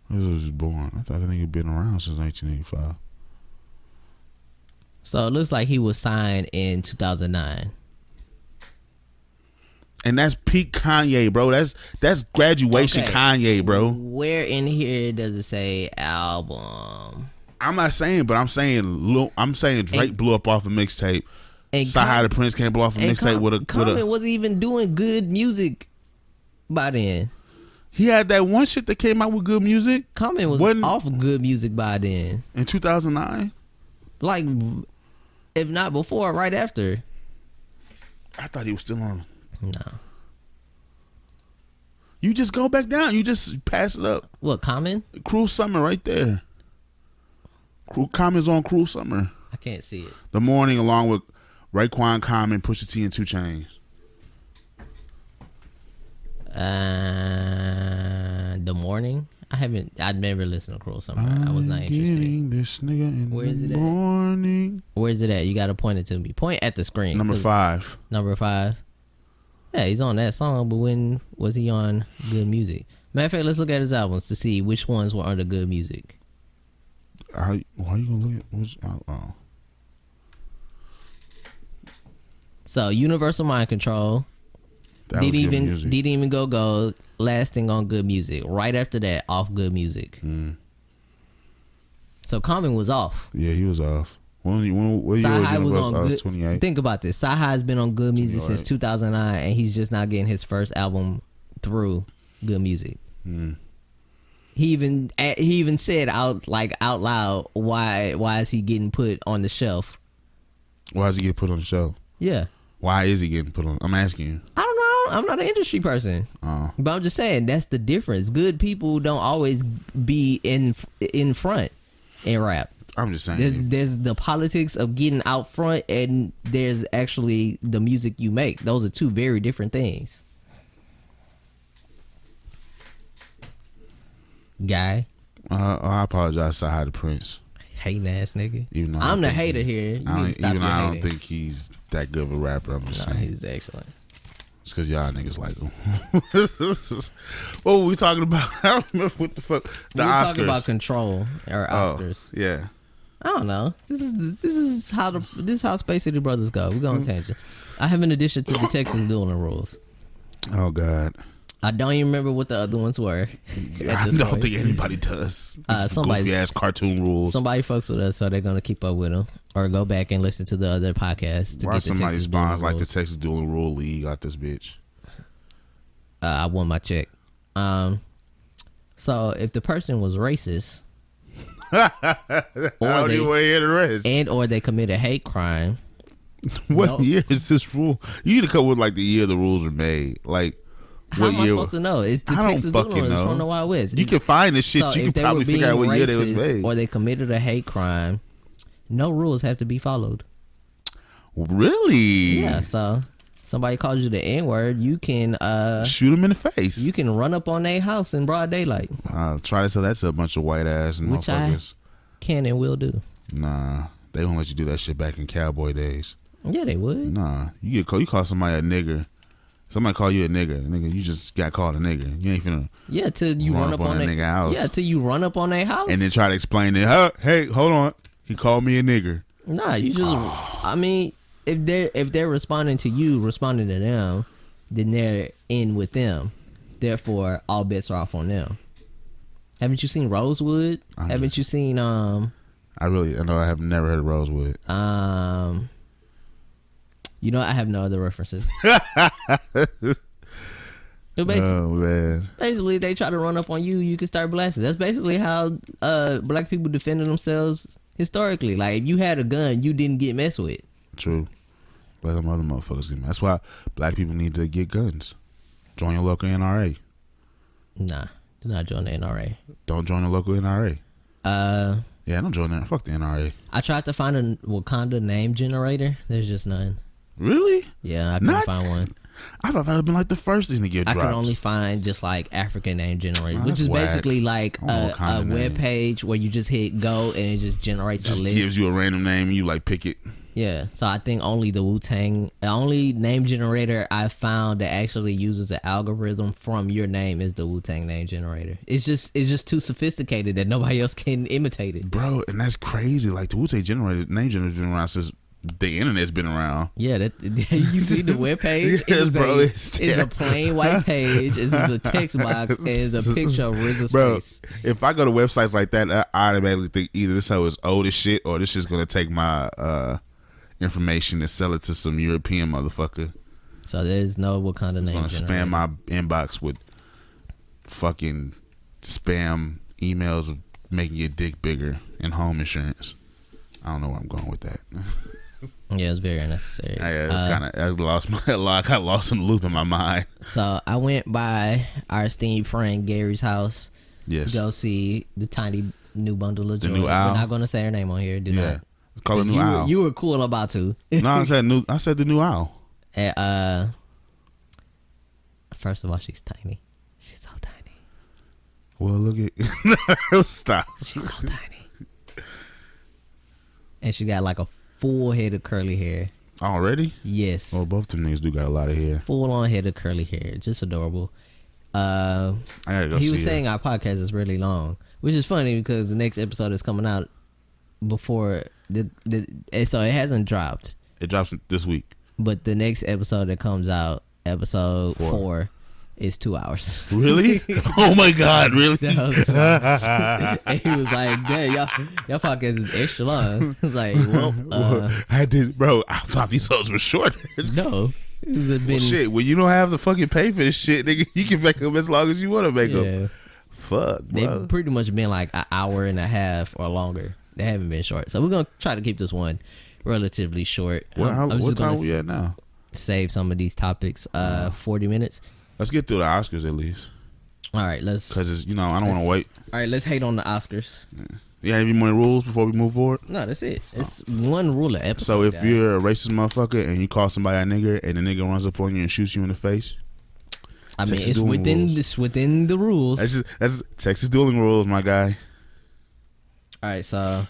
C: I was just born. I thought that nigga been around since 1985.
B: So it looks like he was signed in 2009.
C: And that's peak Kanye, bro. That's graduation Kanye, bro.
B: Where in here does it say album?
C: I'm not saying, but I'm saying Drake blew up off a mixtape. And Sci-Hi the Prince can't blow off a mixtape with a.
B: Common wasn't even doing good music by then.
C: He had that one shit that came out with good music.
B: Common was off of good music by then.
C: In 2009?
B: Like, if not before, right after.
C: I thought he was still on.
B: No.
C: You just go back down. You just pass it up.
B: What, Common?
C: Cruel Summer right there. Common's on Cruel Summer.
B: I can't see it.
C: The Morning along with Raekwon, Common, Pusha T, and 2 Chainz.
B: The Morning? I'd never listened to Cruel Summer. I was not interested.
C: This nigga in
B: Where is it
C: morning.
B: at? Where is it at? You got to point it to me. Point at the screen.
C: Number 5.
B: Number 5. Yeah, he's on that song, but when was he on good music? Matter of fact, let's look at his albums to see which ones were under good music.
C: Why are you gonna look at
B: So Universal Mind Control
C: That was good music.
B: didn't even go gold. Lasting on Good Music. Right after that, off Good Music. So Common was off.
C: Yeah, he was off. What year
B: Sci-Hi was
C: Universal?
B: on Good.
C: 28.
B: Think about this. Sci-Hi's been on Good Music since
C: 28.
B: 2009, and he's just now getting his first album through Good Music. He even said out loud, why is he getting put on the shelf?
C: Why is he getting put on the shelf?
B: Yeah.
C: Why is he getting put on? I'm asking you.
B: I don't know. I'm not an industry person. But I'm just saying that's the difference. Good people don't always be in front in rap.
C: I'm just saying.
B: There's the politics of getting out front, and there's actually the music you make. Those are two very different things. Guy.
C: I apologize to Hi to Prince.
B: Hating ass nigga.
C: Even though
B: I'm the hater here. You need to stop being
C: I
B: hater.
C: don't think he's that good of a rapper. I'm just saying.
B: He's excellent.
C: It's because y'all niggas like him. What were we talking about? I don't remember what the fuck. The
B: We're
C: Oscars.
B: talking about Control or Oscars.
C: Yeah.
B: I don't know. This is how Space City Brothers go. We're going tangent. I have an addition to the Texas dueling rules.
C: Oh God.
B: I don't even remember what the other ones were.
C: I don't think anybody does. Goofy ass cartoon rules.
B: Somebody fucks with us, so they're gonna keep up with them, or go back and listen to the other podcasts to
C: Why
B: get the
C: somebody
B: Texas
C: spawns
B: dueling
C: like the
B: rules.
C: Texas Dueling Rule League out this bitch?
B: I won my check. So if the person was racist,
C: I don't even want to hear the rest.
B: and or they commit a hate crime,
C: What year is this rule? You need to come with like the year the rules were made. Like
B: how
C: what
B: am I
C: year?
B: supposed to know? It's the
C: I don't
B: Texas dueling
C: fucking
B: rules
C: know.
B: from the Wild West.
C: You can find this shit.
B: So
C: You
B: if
C: can
B: they
C: probably
B: were being
C: figure out what year they was
B: racist
C: made.
B: or they committed a hate crime, no rules have to be followed.
C: Really?
B: Yeah. So somebody calls you the N-word, you can
C: Shoot them in the face.
B: you can run up on their house in broad daylight,
C: Try to tell that to a bunch of white ass
B: which
C: motherfuckers.
B: can and will do.
C: Nah, they won't let you do that shit back in cowboy days.
B: Yeah, they would.
C: Nah, you call somebody a nigger. Somebody call you a nigga. Nigga, you just got called a nigga. You ain't finna.
B: Yeah, till you run up on
C: that
B: their
C: nigga house.
B: Yeah, till you run up on their house.
C: And then try to explain it. Hey, hold on. He called me a nigger.
B: Nah, you just. I mean, if they're responding to you, responding to them, then they're in with them. Therefore, all bets are off on them. Haven't you seen Rosewood? Haven't you seen
C: I know I have never heard of Rosewood.
B: You know, I have no other references. So basically, they try to run up on you. You can start blasting. That's basically how black people defended themselves historically. Like if you had a gun, you didn't get messed with.
C: True. Let them other motherfuckers get. That's why black people need to get guns. Join your local NRA.
B: Nah, do not join the NRA.
C: Don't join the local NRA. Yeah, don't join that. Fuck the NRA.
B: I tried to find a Wakanda name generator. There's just none.
C: Really?
B: Yeah, I couldn't find one.
C: I thought that would have been like the first thing to get dropped.
B: I could only find just like African name generator,
C: Oh,
B: which is
C: that's
B: basically like
C: whack.
B: a web page where you just hit go and it just generates
C: Just
B: a list.
C: gives you a random name and you like pick it.
B: Yeah, so I think only the only name generator I found that actually uses an algorithm from your name is the Wu-Tang name generator. It's just too sophisticated that nobody else can imitate it.
C: Bro, and that's crazy. Like the Wu-Tang name generator been around since the internet's been around.
B: Yeah, you see the webpage?
C: Yes,
B: It's a plain white page. It's a text box and it's a picture of RZA's face.
C: If I go to websites like that, I automatically think either this hoe is old as shit or this shit's gonna take my information and sell it to some European motherfucker.
B: So there's no Wakanda name
C: Gonna
B: generator.
C: spam my inbox with fucking spam emails of making your dick bigger and home insurance. I don't know where I'm going with that.
B: Yeah, it's very unnecessary.
C: I got lost in the loop in my mind.
B: So I went by our esteemed friend Gary's house.
C: Yes.
B: To go see the tiny new bundle of joy.
C: The new owl.
B: We're not going to say her name on here. Do not.
C: Call her new owl.
B: You were cool about to.
C: No, I said the new owl.
B: First of all, she's tiny. She's so tiny.
C: Well, look at stop.
B: She's so tiny. And she got like a full head of curly hair.
C: Already?
B: Yes.
C: Well, both them niggas do got a lot of hair.
B: Full on head of curly hair. Just adorable.
C: I gotta go
B: He
C: see
B: was
C: her.
B: saying our podcast is really long, which is funny because the next episode is coming out before so it hasn't dropped.
C: It drops this week.
B: but the next episode that comes out, episode 4, is 2 hours.
C: Really? Oh my God! Really?
B: That was 2 hours. And he was like, "Damn, y'all podcast is extra long." I was like, well,
C: I did, bro. I thought these shows were short.
B: no.
C: Well, shit, when you don't have the fucking pay for this shit, nigga, you can make them as long as you want to make them. Fuck, bro.
B: They've pretty much been like an hour and a half or longer. They haven't been short. So we're going to try to keep this one relatively short.
C: What time we at now?
B: Save some of these topics. 40 minutes.
C: Let's get through the Oscars at least.
B: All right, let's.
C: Because I don't want to wait.
B: All right, let's hate on the Oscars.
C: Yeah. You got any more rules before we move forward?
B: No, that's it. It's one rule of episode.
C: So if you're a racist motherfucker and you call somebody a nigger and the nigga runs up on you and shoots you in the face,
B: I mean, it's within the rules.
C: That's Texas dueling rules, my guy.
B: All right, so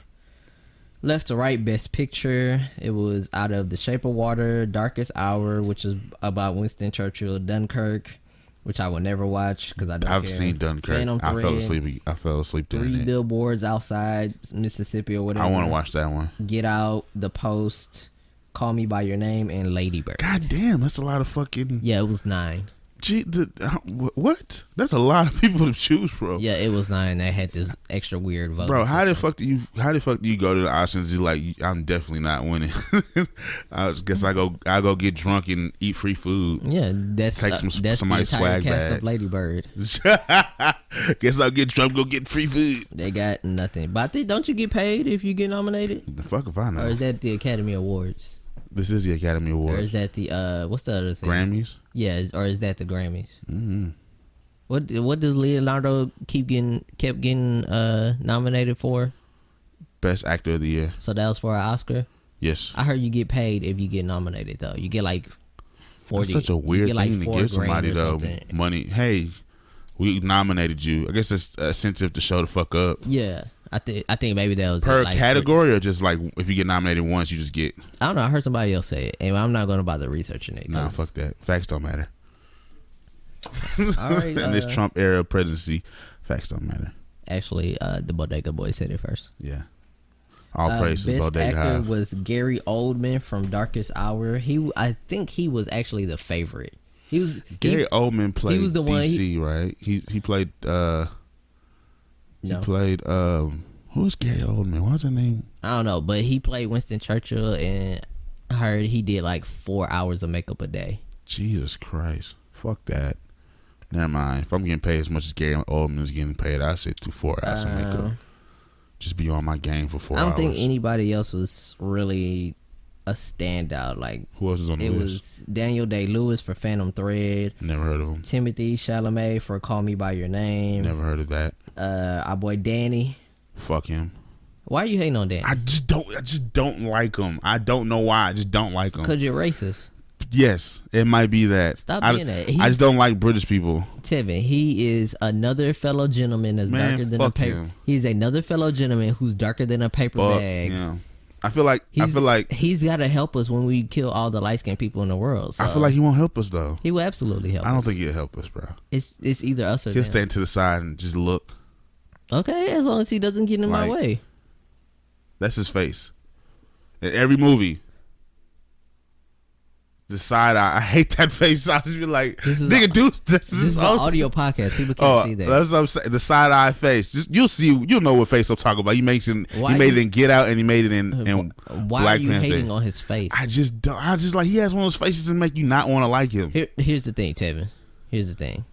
B: left to right, best picture. It was out of The Shape of Water, Darkest Hour, which is about Winston Churchill, Dunkirk, which I will never watch because I don't care.
C: I've seen Dunkirk.
B: Phantom Thread,
C: I fell asleep during it.
B: 3 Billboards Outside Mississippi or whatever.
C: I want to watch that one.
B: Get Out, The Post, Call Me by Your Name, and Lady Bird.
C: God damn, that's a lot of fucking.
B: Yeah, it was 9.
C: Gee, what? That's a lot of people to choose from.
B: Yeah, it was 9. They had this extra weird vote.
C: Bro, how the fuck do you go to the Oscars? You're like, I'm definitely not winning. I guess I go get drunk and eat free food.
B: Yeah, that's
C: somebody's
B: the entire
C: swag
B: cast
C: bag.
B: of Lady Bird.
C: Guess I'll get drunk, go get free food.
B: They got nothing. But I think, don't you get paid if you get nominated?
C: The fuck if I know.
B: Or is that the Academy Awards?
C: This is the Academy Awards.
B: Or is that the what's the other thing?
C: Grammys?
B: Yeah, or is that the Grammys?
C: Mm-hmm.
B: What does Leonardo kept getting nominated for?
C: Best Actor of the Year.
B: So that was for an Oscar?
C: Yes.
B: I heard you get paid if you get nominated though. You get like 40.
C: That's such a weird thing to give somebody though.
B: Something.
C: Money. Hey, we nominated you. I guess it's a incentive to show the fuck up.
B: Yeah. I think maybe that was
C: per
B: like,
C: category, or just like if you get nominated once, you just get.
B: I don't know. I heard somebody else say it, and I'm not going to bother researching it.
C: Nah, fuck that. Facts don't matter.
B: All right.
C: In this Trump era presidency, facts don't matter.
B: Actually, the Bodega Boy said it first.
C: Yeah. All praise to
B: Best
C: Bodega
B: actor
C: Hive.
B: was Gary Oldman from Darkest Hour. I think he was actually the favorite.
C: Gary Oldman played. He was the one. DC, right? He played. He played who was Gary Oldman? What's his name?
B: I don't know, but he played Winston Churchill, and I heard he did like 4 hours of makeup a day.
C: Jesus Christ. Fuck that. Never mind. If I'm getting paid as much as Gary Oldman is getting paid, I sit through 4 hours of makeup. Just be on my game for 4 hours.
B: I don't think anybody else was really a standout. Like,
C: who else is on the list? It was
B: Daniel Day-Lewis for Phantom Thread.
C: Never heard of him.
B: Timothy Chalamet for Call Me by Your Name.
C: Never heard of that.
B: Our boy Danny.
C: Fuck him.
B: Why are you hating on Danny?
C: I just don't like him. I don't know why. I just don't like him.
B: Because you're racist.
C: Yes, it might be that.
B: Stop being that.
C: I just don't like British people.
B: Tevin, he is another fellow gentleman that's darker than a paper. He's another fellow gentleman who's darker than a paper bag.
C: Yeah. I feel like
B: he's got to help us when we kill all the light skinned people in the world. So.
C: I feel like he won't help us though.
B: He will absolutely help.
C: I don't think he'll help us, bro.
B: It's either us or
C: he'll stand to the side and just look.
B: Okay, as long as he doesn't get in my way.
C: That's his face. In every movie. The side eye. I hate that face. I just be like, nigga, dude. This
B: is an audio podcast. People can't see that.
C: That's what I'm saying. The side eye face. Just you'll know what face I'm talking about. He made it in Get Out and he made it in
B: Why
C: Black
B: are you
C: Panther.
B: hating on his face?
C: I just like he has one of those faces that make you not want to like him.
B: Here's the thing, Tevin. Here's the thing.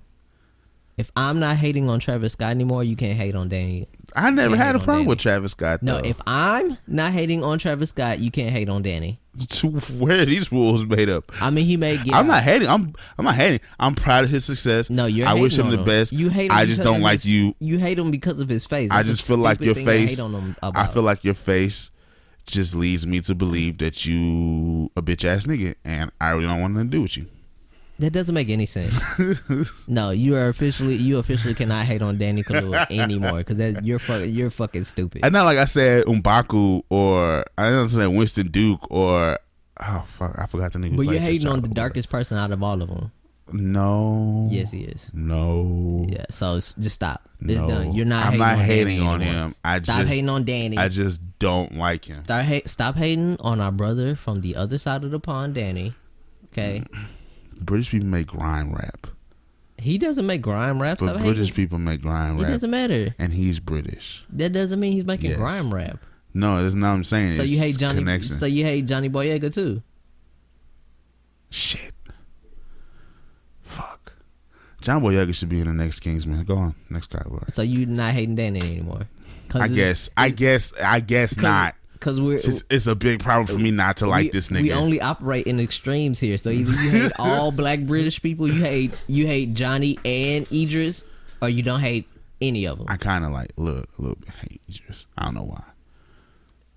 B: If I'm not hating on Travis Scott anymore, you can't hate on Danny.
C: I never had a problem with Travis Scott, though.
B: No, if I'm not hating on Travis Scott, you can't hate on Danny.
C: Where are these rules made up?
B: I mean, he may get.
C: I'm not hating. I'm not hating. I'm proud of his success.
B: No, you're.
C: I wish him the best.
B: You hate him.
C: I just don't like you.
B: You hate him because of his face.
C: I just feel like your face. I feel like your face just leads me to believe that you a bitch ass nigga, and I really don't want nothing to do with you.
B: That doesn't make any sense. No, you officially cannot hate on Daniel Kaluuya anymore because you're fucking stupid.
C: And not like I said M'Baku or I didn't say Winston Duke or oh fuck I forgot the name.
B: But you're hating on the darkest person out of all of them.
C: No.
B: Yes, he is.
C: No.
B: Yeah. So just stop. It's
C: no.
B: done. You're not.
C: I'm not hating on
B: him.
C: Stop
B: hating on Danny.
C: I just don't like him.
B: Stop hating on our brother from the other side of the pond, Danny. Okay.
C: British people make grime rap.
B: He doesn't make grime rap.
C: But British people make grime rap.
B: It doesn't matter.
C: And he's British.
B: That doesn't mean he's making
C: Yes.
B: grime rap.
C: No, that's not what I'm saying.
B: So
C: it's
B: you hate Johnny.
C: connection.
B: So you hate Johnny Boyega too.
C: Shit. Fuck. John Boyega should be in the next Kingsman. Go on, next category.
B: So you not hating Danny anymore?
C: I guess not.
B: Because
C: It's a big problem for me not to like this nigga.
B: We only operate in extremes here. So either you hate all black British people, you hate Johnny and Idris, or you don't hate any of them.
C: I kind of like a little bit hate Idris. I don't know why.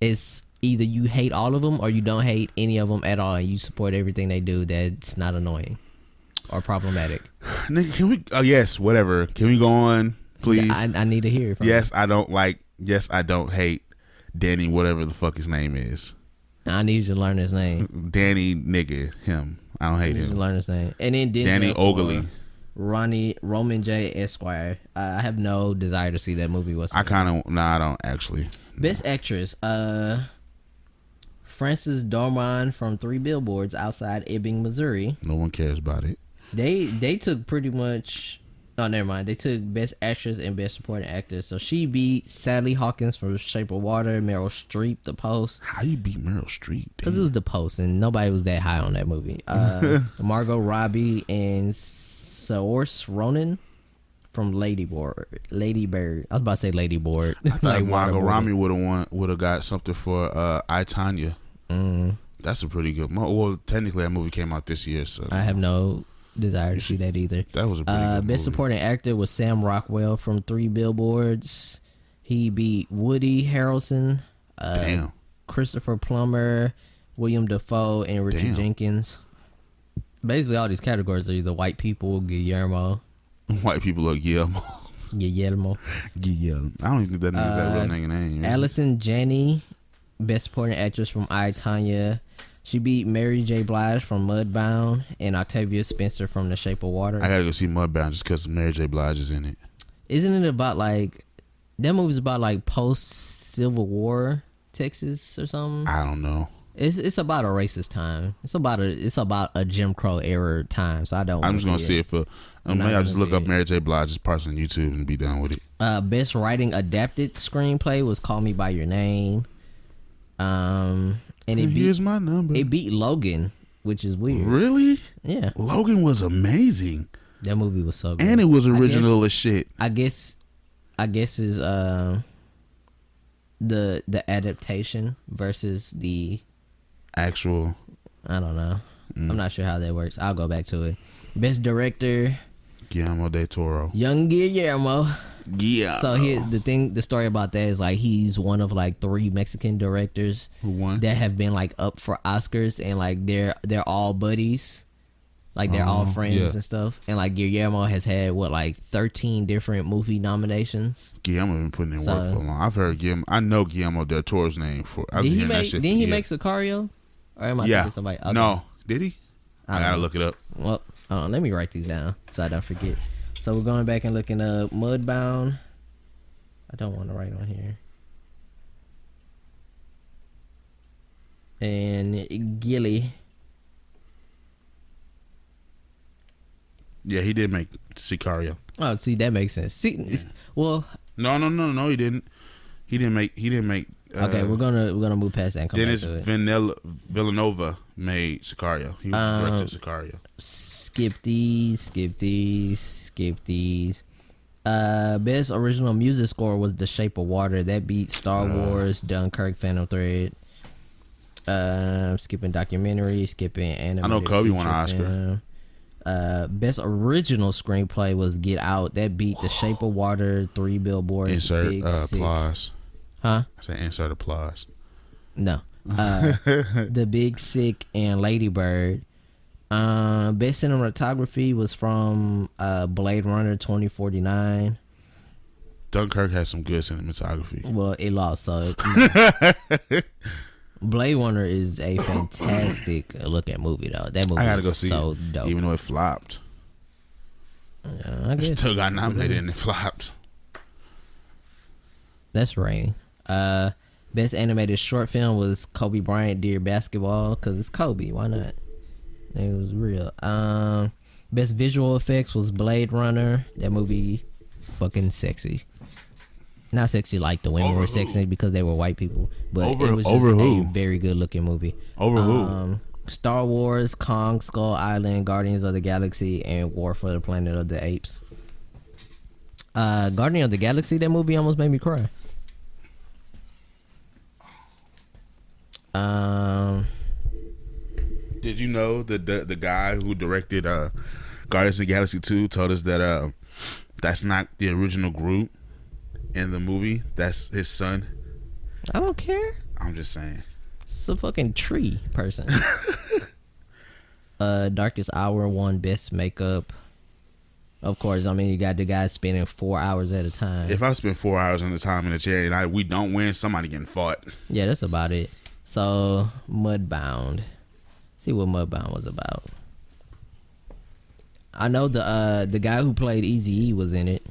B: It's either you hate all of them or you don't hate any of them at all, and you support everything they do that's not annoying or problematic.
C: Nigga, can we? Yes, whatever. Can we go on, please?
B: I need to hear it from
C: Yes, I don't like. Yes, I don't hate Danny, whatever the fuck his name is.
B: I need you to learn his name.
C: Danny, nigga, him. I don't hate
B: I need you
C: him.
B: to learn his name. And then Denzel
C: Danny
B: for
C: Oakley.
B: Roman J. Esquire. I have no desire to see that movie whatsoever.
C: I don't actually.
B: Best actress, Frances Dormand from 3 Billboards Outside Ebbing, Missouri.
C: No one cares about it.
B: They took pretty much. Oh, never mind. They took Best Actress and Best Supporting Actor. So she beat Sally Hawkins from Shape of Water, Meryl Streep, The Post.
C: How you beat Meryl Streep?
B: Because it was The Post, and nobody was that high on that movie. Margot Robbie and Saoirse Ronan from Lady Bird. I was about to say Lady Board.
C: I thought Margot Robbie would have got something for I, Tonya. That's a pretty good movie. Well, technically that movie came out this year, so
B: I have no desire to see that either.
C: That was a pretty good
B: Best
C: movie.
B: Supporting Actor was Sam Rockwell from 3 Billboards. He beat Woody Harrelson,
C: Damn.
B: Christopher Plummer, William Dafoe, and Richard
C: Damn.
B: Jenkins. Basically, all these categories are either white people, Guillermo.
C: White people are Guillermo.
B: Guillermo.
C: Guillermo. I don't even think that nigga's that real nigga name.
B: Allison Janney, Best Supporting Actress from I, Tonya. She beat Mary J. Blige from Mudbound and Octavia Spencer from The Shape of Water.
C: I gotta go see Mudbound just because Mary J. Blige is in it.
B: Isn't it about like that movie's about like post Civil War Texas or something?
C: I don't know.
B: It's about a racist time. It's about a Jim Crow era time. So I don't.
C: I'm just gonna see it for. Maybe I'll just look up Mary J. Blige's parts on YouTube and be done with it.
B: Best Writing Adapted Screenplay was Call Me by Your Name. And
C: Here's my number.
B: It beat Logan, which is weird.
C: Really?
B: Yeah.
C: Logan was amazing.
B: That movie was so good.
C: And it was original as shit.
B: I guess is the adaptation versus the
C: actual.
B: I don't know. I'm not sure how that works. I'll go back to it. Best Director,
C: Guillermo del Toro.
B: Young Guillermo.
C: Yeah.
B: So here the story about that is like he's one of like 3 Mexican directors
C: Who won?
B: that have been like up for Oscars, and like they're all buddies, like they're all friends and stuff. And like Guillermo has had like 13 different movie nominations.
C: Guillermo been putting in work for long. I've heard Guillermo. I know Guillermo del Toro's name for.
B: Didn't he make Sicario? Or am I thinking somebody? Okay.
C: No, did he? I gotta look it up.
B: Well, let me write these down so I don't forget. So we're going back and looking up Mudbound. I don't want to write on here. And Gilly.
C: Yeah, he did make Sicario.
B: Oh, see, that makes sense. See, well,
C: no, he didn't. He didn't make.
B: Okay, we're gonna move past that and come
C: Dennis
B: back to it.
C: Villanova made Sicario. He was the director of Sicario.
B: Skip these. Best original music score was The Shape of Water. That beat Star Wars, Dunkirk, Phantom Thread. Skipping documentary, skipping animated.
C: I know Kobe won an
B: Oscar. Best original screenplay was Get Out. That beat The Shape of Water, 3 Billboards.
C: Insert
B: Big
C: applause.
B: Huh?
C: I said insert applause.
B: No. The Big Sick and Lady Bird. Best cinematography was from Blade Runner 2049.
C: Dunkirk has some good cinematography.
B: Well, it lost, so Blade Runner is a fantastic looking movie, though. That movie is so dope.
C: Even though it flopped.
B: I guess.
C: It still got nominated and it flopped.
B: That's right. Best animated short film was Kobe Bryant, Dear Basketball, because it's Kobe. Why not? It was real. Best visual effects was Blade Runner. That movie, fucking sexy. Not sexy like the women were sexy because they were white people, but it was just a very good looking movie.
C: Over who?
B: Star Wars, Kong Skull Island, Guardians of the Galaxy, and War for the Planet of the Apes. Guardian of the Galaxy, that movie almost made me cry.
C: Did you know that the guy who directed Guardians of the Galaxy 2 told us that that's not the original Groot in the movie? That's his son.
B: I don't care.
C: I'm just saying.
B: It's a fucking tree person. Darkest Hour won best makeup. Of course, I mean you got the guy spending 4 hours at a time.
C: If I spend 4 hours on the time in the chair and we don't win, somebody getting fought.
B: Yeah, that's about it. So Mudbound. See what Mudbound was about. I know the guy who played Eazy-E was in it.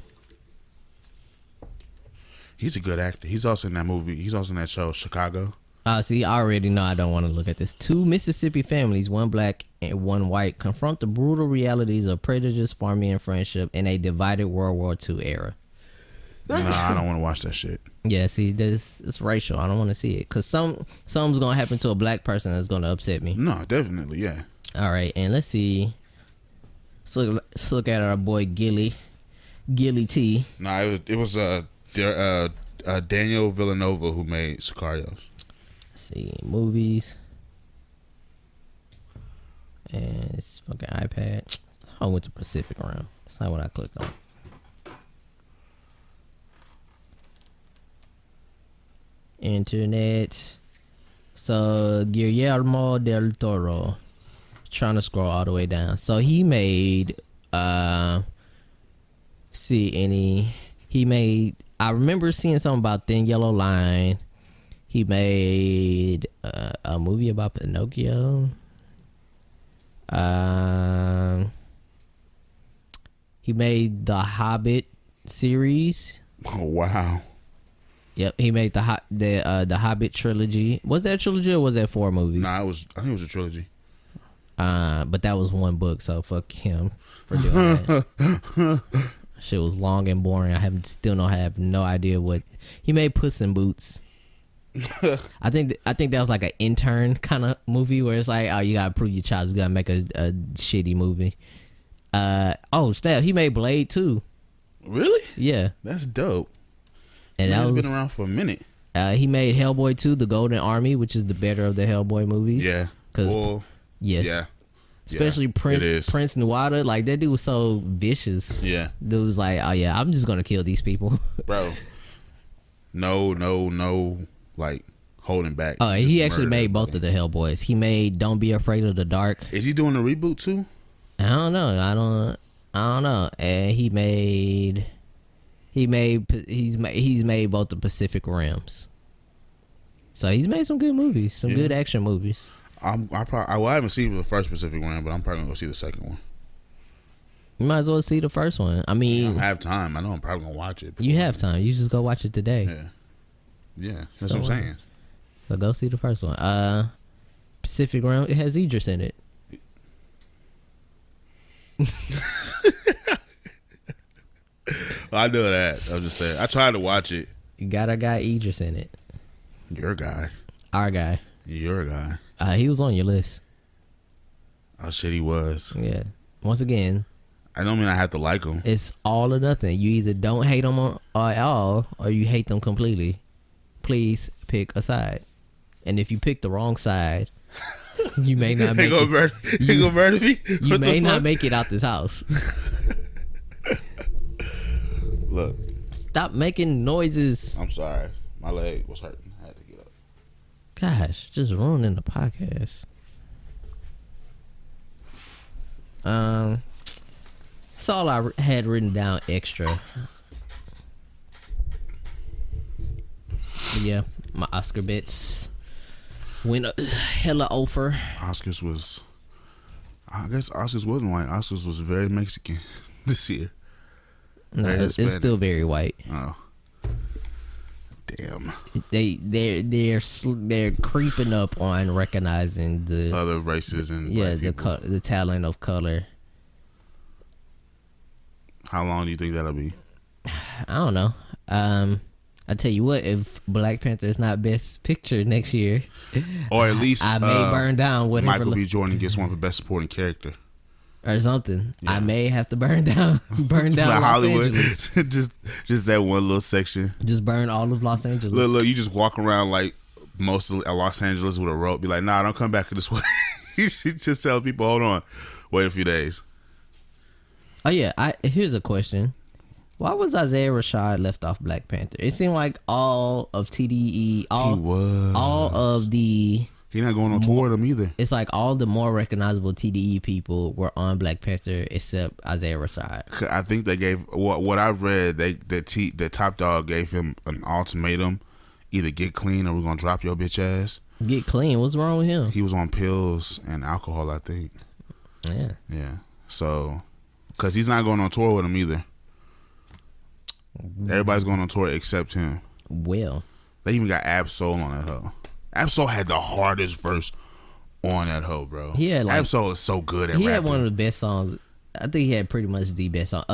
C: He's a good actor. He's also in that movie. He's also in that show Chicago.
B: See, I already know I don't want to look at this. 2 Mississippi families, one black and one white, confront the brutal realities of prejudice, farming, and friendship in a divided World War II era.
C: Nah, I don't want to watch that shit.
B: Yeah, see, it's racial. I don't want to see it because something's gonna happen to a black person that's gonna upset me.
C: No, definitely, yeah.
B: All right, and let's see. Let's look at our boy Gilly T.
C: Nah, it was Daniel Villanova who made Sicarios.
B: Let's see movies, and it's fucking iPad. I went to Pacific Rim. That's not what I clicked on. Internet. So Guillermo del Toro, trying to scroll all the way down. So he made I remember seeing something about Thin Yellow Line. He made a movie about Pinocchio. He made the Hobbit series.
C: Oh wow.
B: Yep, he made the Hobbit trilogy. Was that a trilogy or was that 4 movies?
C: Nah, I think it was a trilogy.
B: But that was 1 book, so fuck him for doing that. Shit was long and boring. I have no idea what he made. Puss in Boots. I think that was like an intern kind of movie where it's like, oh, you gotta prove your child, you gotta make a shitty movie. Oh snap, he made Blade too.
C: Really?
B: Yeah,
C: that's dope.
B: And
C: he's been around for a minute.
B: He made Hellboy 2, The Golden Army, which is the better of the Hellboy movies.
C: Yeah.
B: Yes.
C: Yeah.
B: Especially Prince Nuada, like that dude was so vicious.
C: Yeah.
B: Dude was like, oh yeah, I'm just gonna kill these people.
C: Bro. No, like holding back.
B: Oh, he actually made both of the Hellboys. He made Don't Be Afraid of the Dark.
C: Is he doing a reboot too?
B: I don't know. And he's made both the Pacific Rims. So he's made some good movies, some good action movies.
C: I haven't seen the first Pacific Rim, but I'm probably gonna go see the second one.
B: You might as well see the first one. I mean,
C: I don't have time. I know I'm probably gonna watch it.
B: You have time. You just go watch it today.
C: Yeah. That's what I'm saying.
B: So go see the first one. Pacific Rim. It has Idris in it.
C: I know that. I'm just saying. I tried to watch it.
B: You got a guy Idris in it.
C: Your guy.
B: Our guy.
C: Your guy.
B: He was on your list.
C: Oh shit, he was.
B: Yeah. Once again,
C: I don't mean I have to like him.
B: It's all or nothing. You either don't hate them at all, or you hate them completely. Please pick a side. And if you pick the wrong side, you may not make it.
C: You gonna murder me?
B: You may not make it out this house.
C: Look.
B: Stop making noises.
C: I'm sorry. My leg was hurting. I had to get up.
B: Gosh, just ruining the podcast. That's all I had written down extra. But yeah, my Oscar bets went hella over.
C: Oscars was, I guess Oscars wasn't white. Oscars was very Mexican this year.
B: No, it's still very white.
C: Oh. Damn.
B: They're creeping up on recognizing the
C: Other races and
B: the talent of color.
C: How long do you think that'll be?
B: I don't know. I tell you what, if Black Panther is not Best Picture next year,
C: or at least
B: I may burn down whatever
C: Michael B. Jordan gets one for Best Supporting Character
B: or something.
C: Yeah.
B: I may have to burn down Los
C: Hollywood.
B: Angeles.
C: just that one little section.
B: Just burn all of Los Angeles.
C: Look, you just walk around like most of Los Angeles with a rope. Be like, nah, don't come back this way. You should just tell people, hold on, wait a few days.
B: Oh yeah, here's a question. Why was Isaiah Rashad left off Black Panther? It seemed like all of TDE, all of the...
C: He not going on tour with them either.
B: It's like all the more recognizable TDE people were on Black Panther except Isaiah Rashad.
C: I think they gave... What I read, the Top Dog gave him an ultimatum. Either get clean or we're going to drop your bitch ass.
B: Get clean? What's wrong with him?
C: He was on pills and alcohol, I think.
B: Yeah.
C: Yeah. So... Because he's not going on tour with him either. Everybody's going on tour except him.
B: Well,
C: they even got Absol on that hoe. Absol had the hardest verse on that hoe, bro.
B: Yeah, like,
C: Absol is so good at rapping.
B: He had one of the best songs. I think he had pretty much the best song,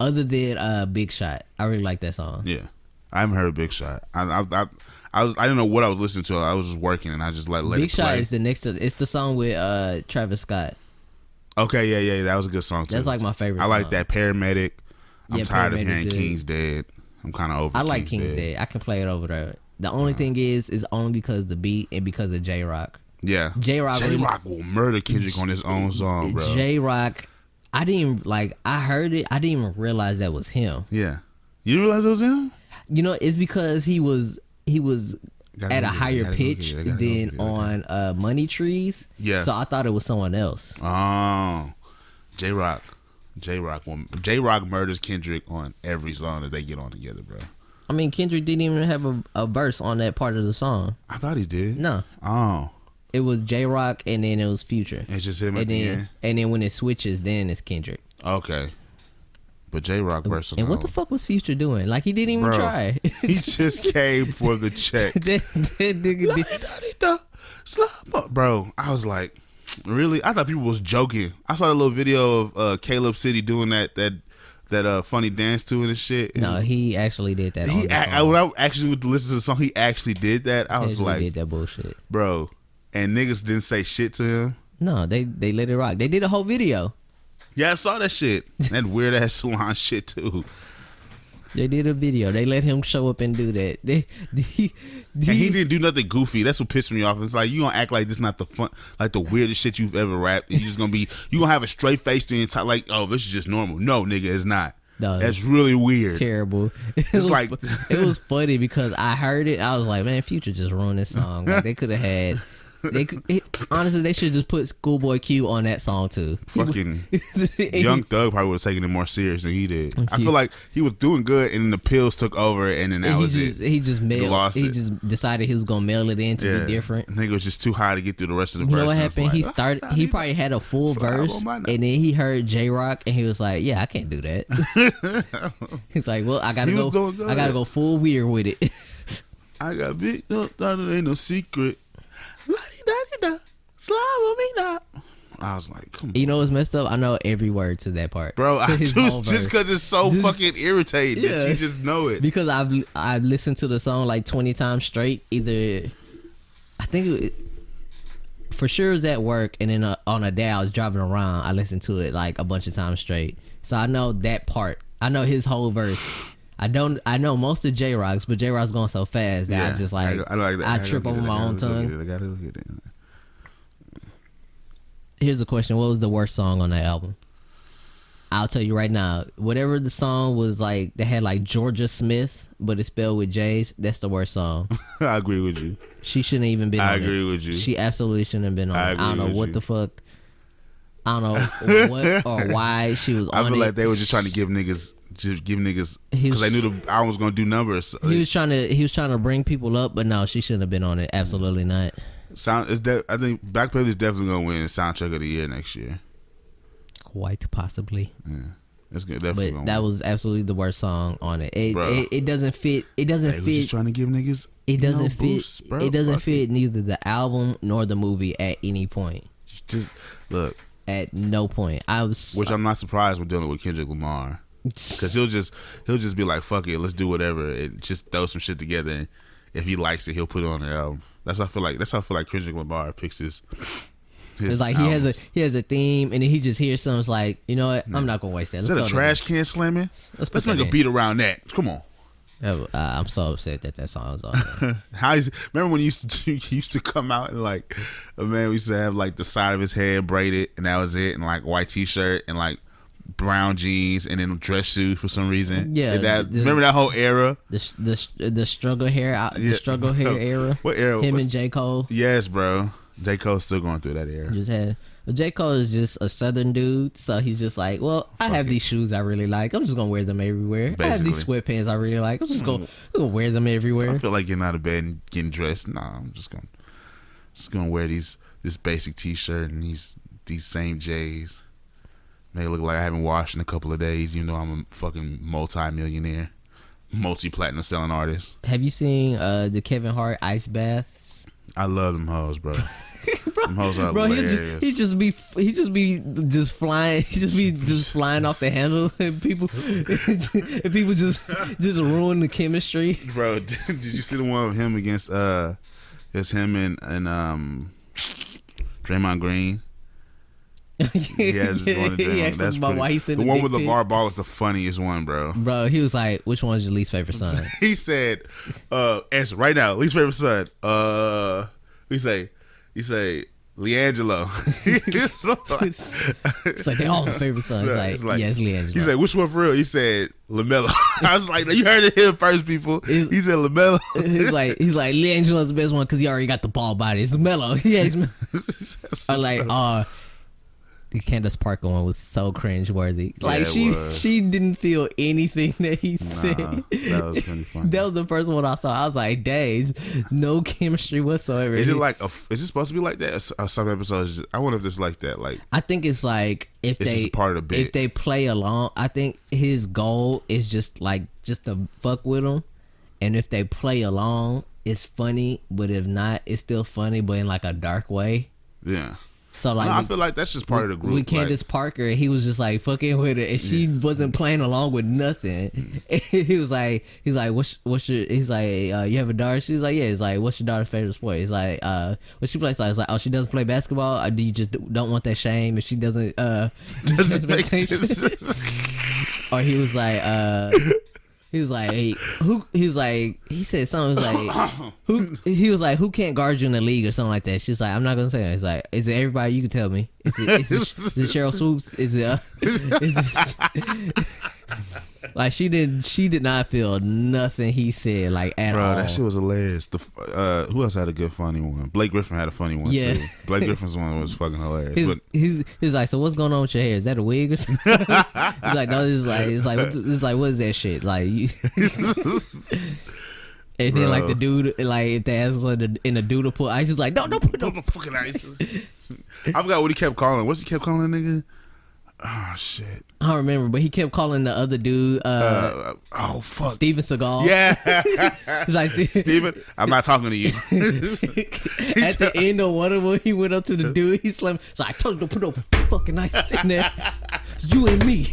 B: other than Big Shot. I really like that song.
C: Yeah, I haven't heard Big Shot. I didn't know what I was listening to. I was just working and I just let
B: Big
C: it
B: Shot
C: play.
B: Is the next. It's the song with Travis Scott.
C: Okay, yeah, that was a good song too.
B: That's like my favorite.
C: I like
B: song.
C: that Paramedic. I'm tired of hearing
B: good.
C: King's Dead. I'm kind of over.
B: I like King's Dead. I can play it over there. The only thing is only because the beat and because of J Rock.
C: Yeah,
B: J Rock
C: will murder Kendrick on his own song, bro.
B: J Rock, I heard it. I didn't even realize that was him.
C: Yeah, you didn't realize it was him?
B: You know, it's because he was at a higher pitch than on Money Trees.
C: Yeah.
B: So I thought it was someone else.
C: Oh, J Rock murders Kendrick on every song that they get on together, bro.
B: I mean, Kendrick didn't even have a verse on that part of the song.
C: I thought he did.
B: No.
C: Oh.
B: It was J Rock and then it was Future.
C: It's just him at the end.
B: And then when it switches, then it's Kendrick.
C: Okay. But J Rock versatile.
B: And what the fuck was Future doing? Like, he didn't even try.
C: He just came for the check.
B: that nigga
C: did. Bro, I was like, really? I thought people was joking. I saw a little video of Caleb City doing that funny dance to it and shit.
B: No, he actually did that.
C: When I actually would listen to the song, he actually did that. I was like,
B: did that bullshit,
C: bro. And niggas didn't say shit to him.
B: No, they let it rock. They did a whole video.
C: Yeah, I saw that shit. That weird ass salon shit too.
B: They did a video. They let him show up and do that.
C: And he didn't do nothing goofy. That's what pissed me off. It's like, you gonna act like this not the fun, like the weirdest shit you've ever rapped. And you gonna have a straight face the entire, like, oh, this is just normal. No, nigga, it's not. No, that's really weird.
B: Terrible. It was funny because I heard it. I was like, man, Future just ruined this song. Like, they could have had. Honestly, they should just put Schoolboy Q on that song too.
C: Fucking Young Thug probably would have taken it more serious than he did. I feel like he was doing good, and then the pills took over, and then that was it.
B: He just decided he was gonna mail it in to be different.
C: I think it was just too high to get through the rest of the verse.
B: You know what happened? He probably had a full verse, and then he heard J Rock, and he was like, "Yeah, I can't do that." He's like, "Well, I gotta go full weird with it."
C: I got big, no, that ain't no secret. Slide with me now. I was like, come on.
B: You know what's messed up? I know every word to that part.
C: Bro, just because it's so fucking irritating that you just know it.
B: Because I've listened to the song like 20 times straight. Either, I think for sure it was at work, and then on a day I was driving around, I listened to it like a bunch of times straight. So I know that part. I know his whole verse. I know most of J Rock's, but J Rock's going so fast that I just like I trip over my own tongue.
C: I gotta look at it.
B: Here's the question: what was the worst song on that album? I'll tell you right now. Whatever the song was, like, they had like Georgia Smith, but it's spelled with J's. That's the worst song.
C: I agree with you.
B: She shouldn't even been on it. I
C: agree with you.
B: She absolutely shouldn't have been on it. I don't know what the fuck. I don't know what or why she was on it.
C: I feel like they were just trying to give niggas because they knew the album was gonna do numbers.
B: He was trying to bring people up, but no, she shouldn't have been on it. Absolutely not.
C: I think Black Panther is definitely gonna win soundtrack of the year next year.
B: Quite possibly.
C: Yeah, It's good. Definitely
B: But that was absolutely the worst song on it. It doesn't fit. It doesn't fit.
C: Just trying to give niggas.
B: It doesn't fit.
C: Boosts,
B: it doesn't fit neither the album nor the movie at any point.
C: Just look.
B: At no point.
C: Which I'm not surprised we're dealing with Kendrick Lamar, because he'll just be like, fuck it, let's do whatever, and just throw some shit together. And if he likes it, he'll put it on the album. That's how I feel like Kendrick Lamar picks his
B: it's like
C: albums.
B: he has a theme, and then he just hears something. It's like, you know what? I'm not gonna waste that.
C: Is that a trash can slamming? Let's make a beat around that. Come on.
B: I'm so upset that song was on there.
C: Remember when he used to come out and like a man used to have like the side of his head braided, and that was it, and like white t-shirt and like brown jeans and then dress shoes for some reason.
B: Yeah,
C: remember that whole era?
B: The struggle hair, the struggle hair era.
C: What era?
B: Him and J. Cole.
C: Yes, bro. J. Cole's still going through that era.
B: J. Cole is just a southern dude, so he's just like, well, I have these shoes I really like. I'm just gonna wear them everywhere. Basically. I have these sweatpants I really like. I'm just gonna wear them everywhere.
C: I feel like getting out of bed and getting dressed. Nah, I'm just gonna wear this basic t-shirt and these same J's. They look like I haven't washed in a couple of days. You know, I'm a fucking multi-millionaire, multi-platinum selling artist.
B: Have you seen the Kevin Hart ice baths?
C: I love them hoes, bro. Them hoes are
B: bro,
C: hilarious.
B: he just be flying. He just be flying off the handle, and people just ruin the chemistry.
C: Bro, did you see the one with him against it's him and Draymond Green? He has one of Draymond. That's pretty. The one with LeVar Ball is the funniest one, bro.
B: Bro, he was like, "Which one's your least favorite son?"
C: He said, "Answer right now. Least favorite son." He say LiAngelo.
B: It's like they all my favorite sons. It's like yes, LiAngelo.
C: He said, which one for real? He said LaMelo. I was like, you heard it here first, people. He said LaMelo.
B: he's like LiAngelo's the best one because he already got the ball body. It's LaMelo. Or like the Candace Parker one was so cringeworthy. Like she didn't feel anything that he said.
C: That was pretty funny.
B: That was the first one I saw. I was like, dang, no chemistry whatsoever.
C: Is it supposed to be like that? Some episodes, I wonder if it's like that. Like,
B: I think it's like if they play along. I think his goal is just to fuck with them, and if they play along, it's funny. But if not, it's still funny, but in like a dark way.
C: Yeah.
B: So like,
C: I feel like that's just part of the group.
B: With Candace Parker, he was just like fucking with it, and she wasn't playing along with nothing. He was like, what's your? He's like, you have a daughter? She's like, yeah. He's like, what's your daughter's favorite sport? He's like, what she plays? It's like, oh, she doesn't play basketball. Or do you just don't want that shame if she doesn't?
C: Doesn't make sense.
B: Or he was like, he was like, hey, who? He was like, he said something. He was like, who? He was like, who can't guard you in the league or something like that. She's like, I'm not gonna say it. He's like, is it everybody? You can tell me. Is it Cheryl Swoops? Is it? Is this? Like she did not feel nothing he said like at all.
C: Bro, that shit was hilarious. Who else had a good funny one? Blake Griffin had a funny one too. Blake Griffin's one was fucking hilarious.
B: He's like, so what's going on with your hair? Is that a wig or something? He's like, no, it's like what is that shit? Like you and then like the dude, like if they ask in the doodle put ice, he's like, don't put no
C: fucking ice. I forgot what he kept calling. What's he kept calling that nigga? Oh shit,
B: I don't remember, but he kept calling the other dude
C: oh fuck,
B: Steven Seagal.
C: Yeah.
B: He's like,
C: Steven, I'm not talking to you.
B: At the end of one of them, he went up to the dude, he slammed, so I told him to put no fucking ice in there. It's you and me.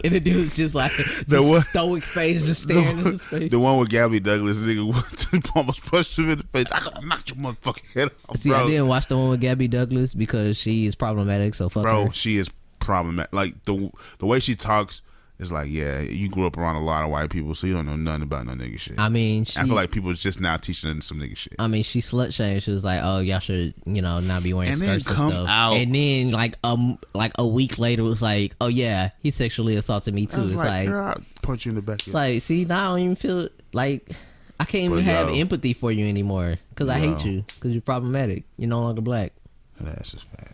B: And the dude's just like stoic face, just staring in his face.
C: The one with Gabby Douglas, nigga almost pushed him in the face. I gotta knock your motherfucking head off.
B: See,
C: bro.
B: I didn't watch the one with Gabby Douglas because she is problematic, so fuck her.
C: She is problematic. Like the way she talks is like, yeah, you grew up around a lot of white people, so you don't know nothing about no nigga shit.
B: I mean,
C: I feel like people is just now teaching them some nigga shit.
B: I mean, she slut shamed. She was like, "Oh, y'all should, not be wearing skirts and stuff." And then like a week later, it was like, "Oh yeah, he sexually assaulted me too." It's like,
C: girl, I'll punch you in the back.
B: It's like, see, now I don't even feel like I can't even have empathy for you anymore because I hate you because you're problematic. You're no longer black.
C: That ass is fat.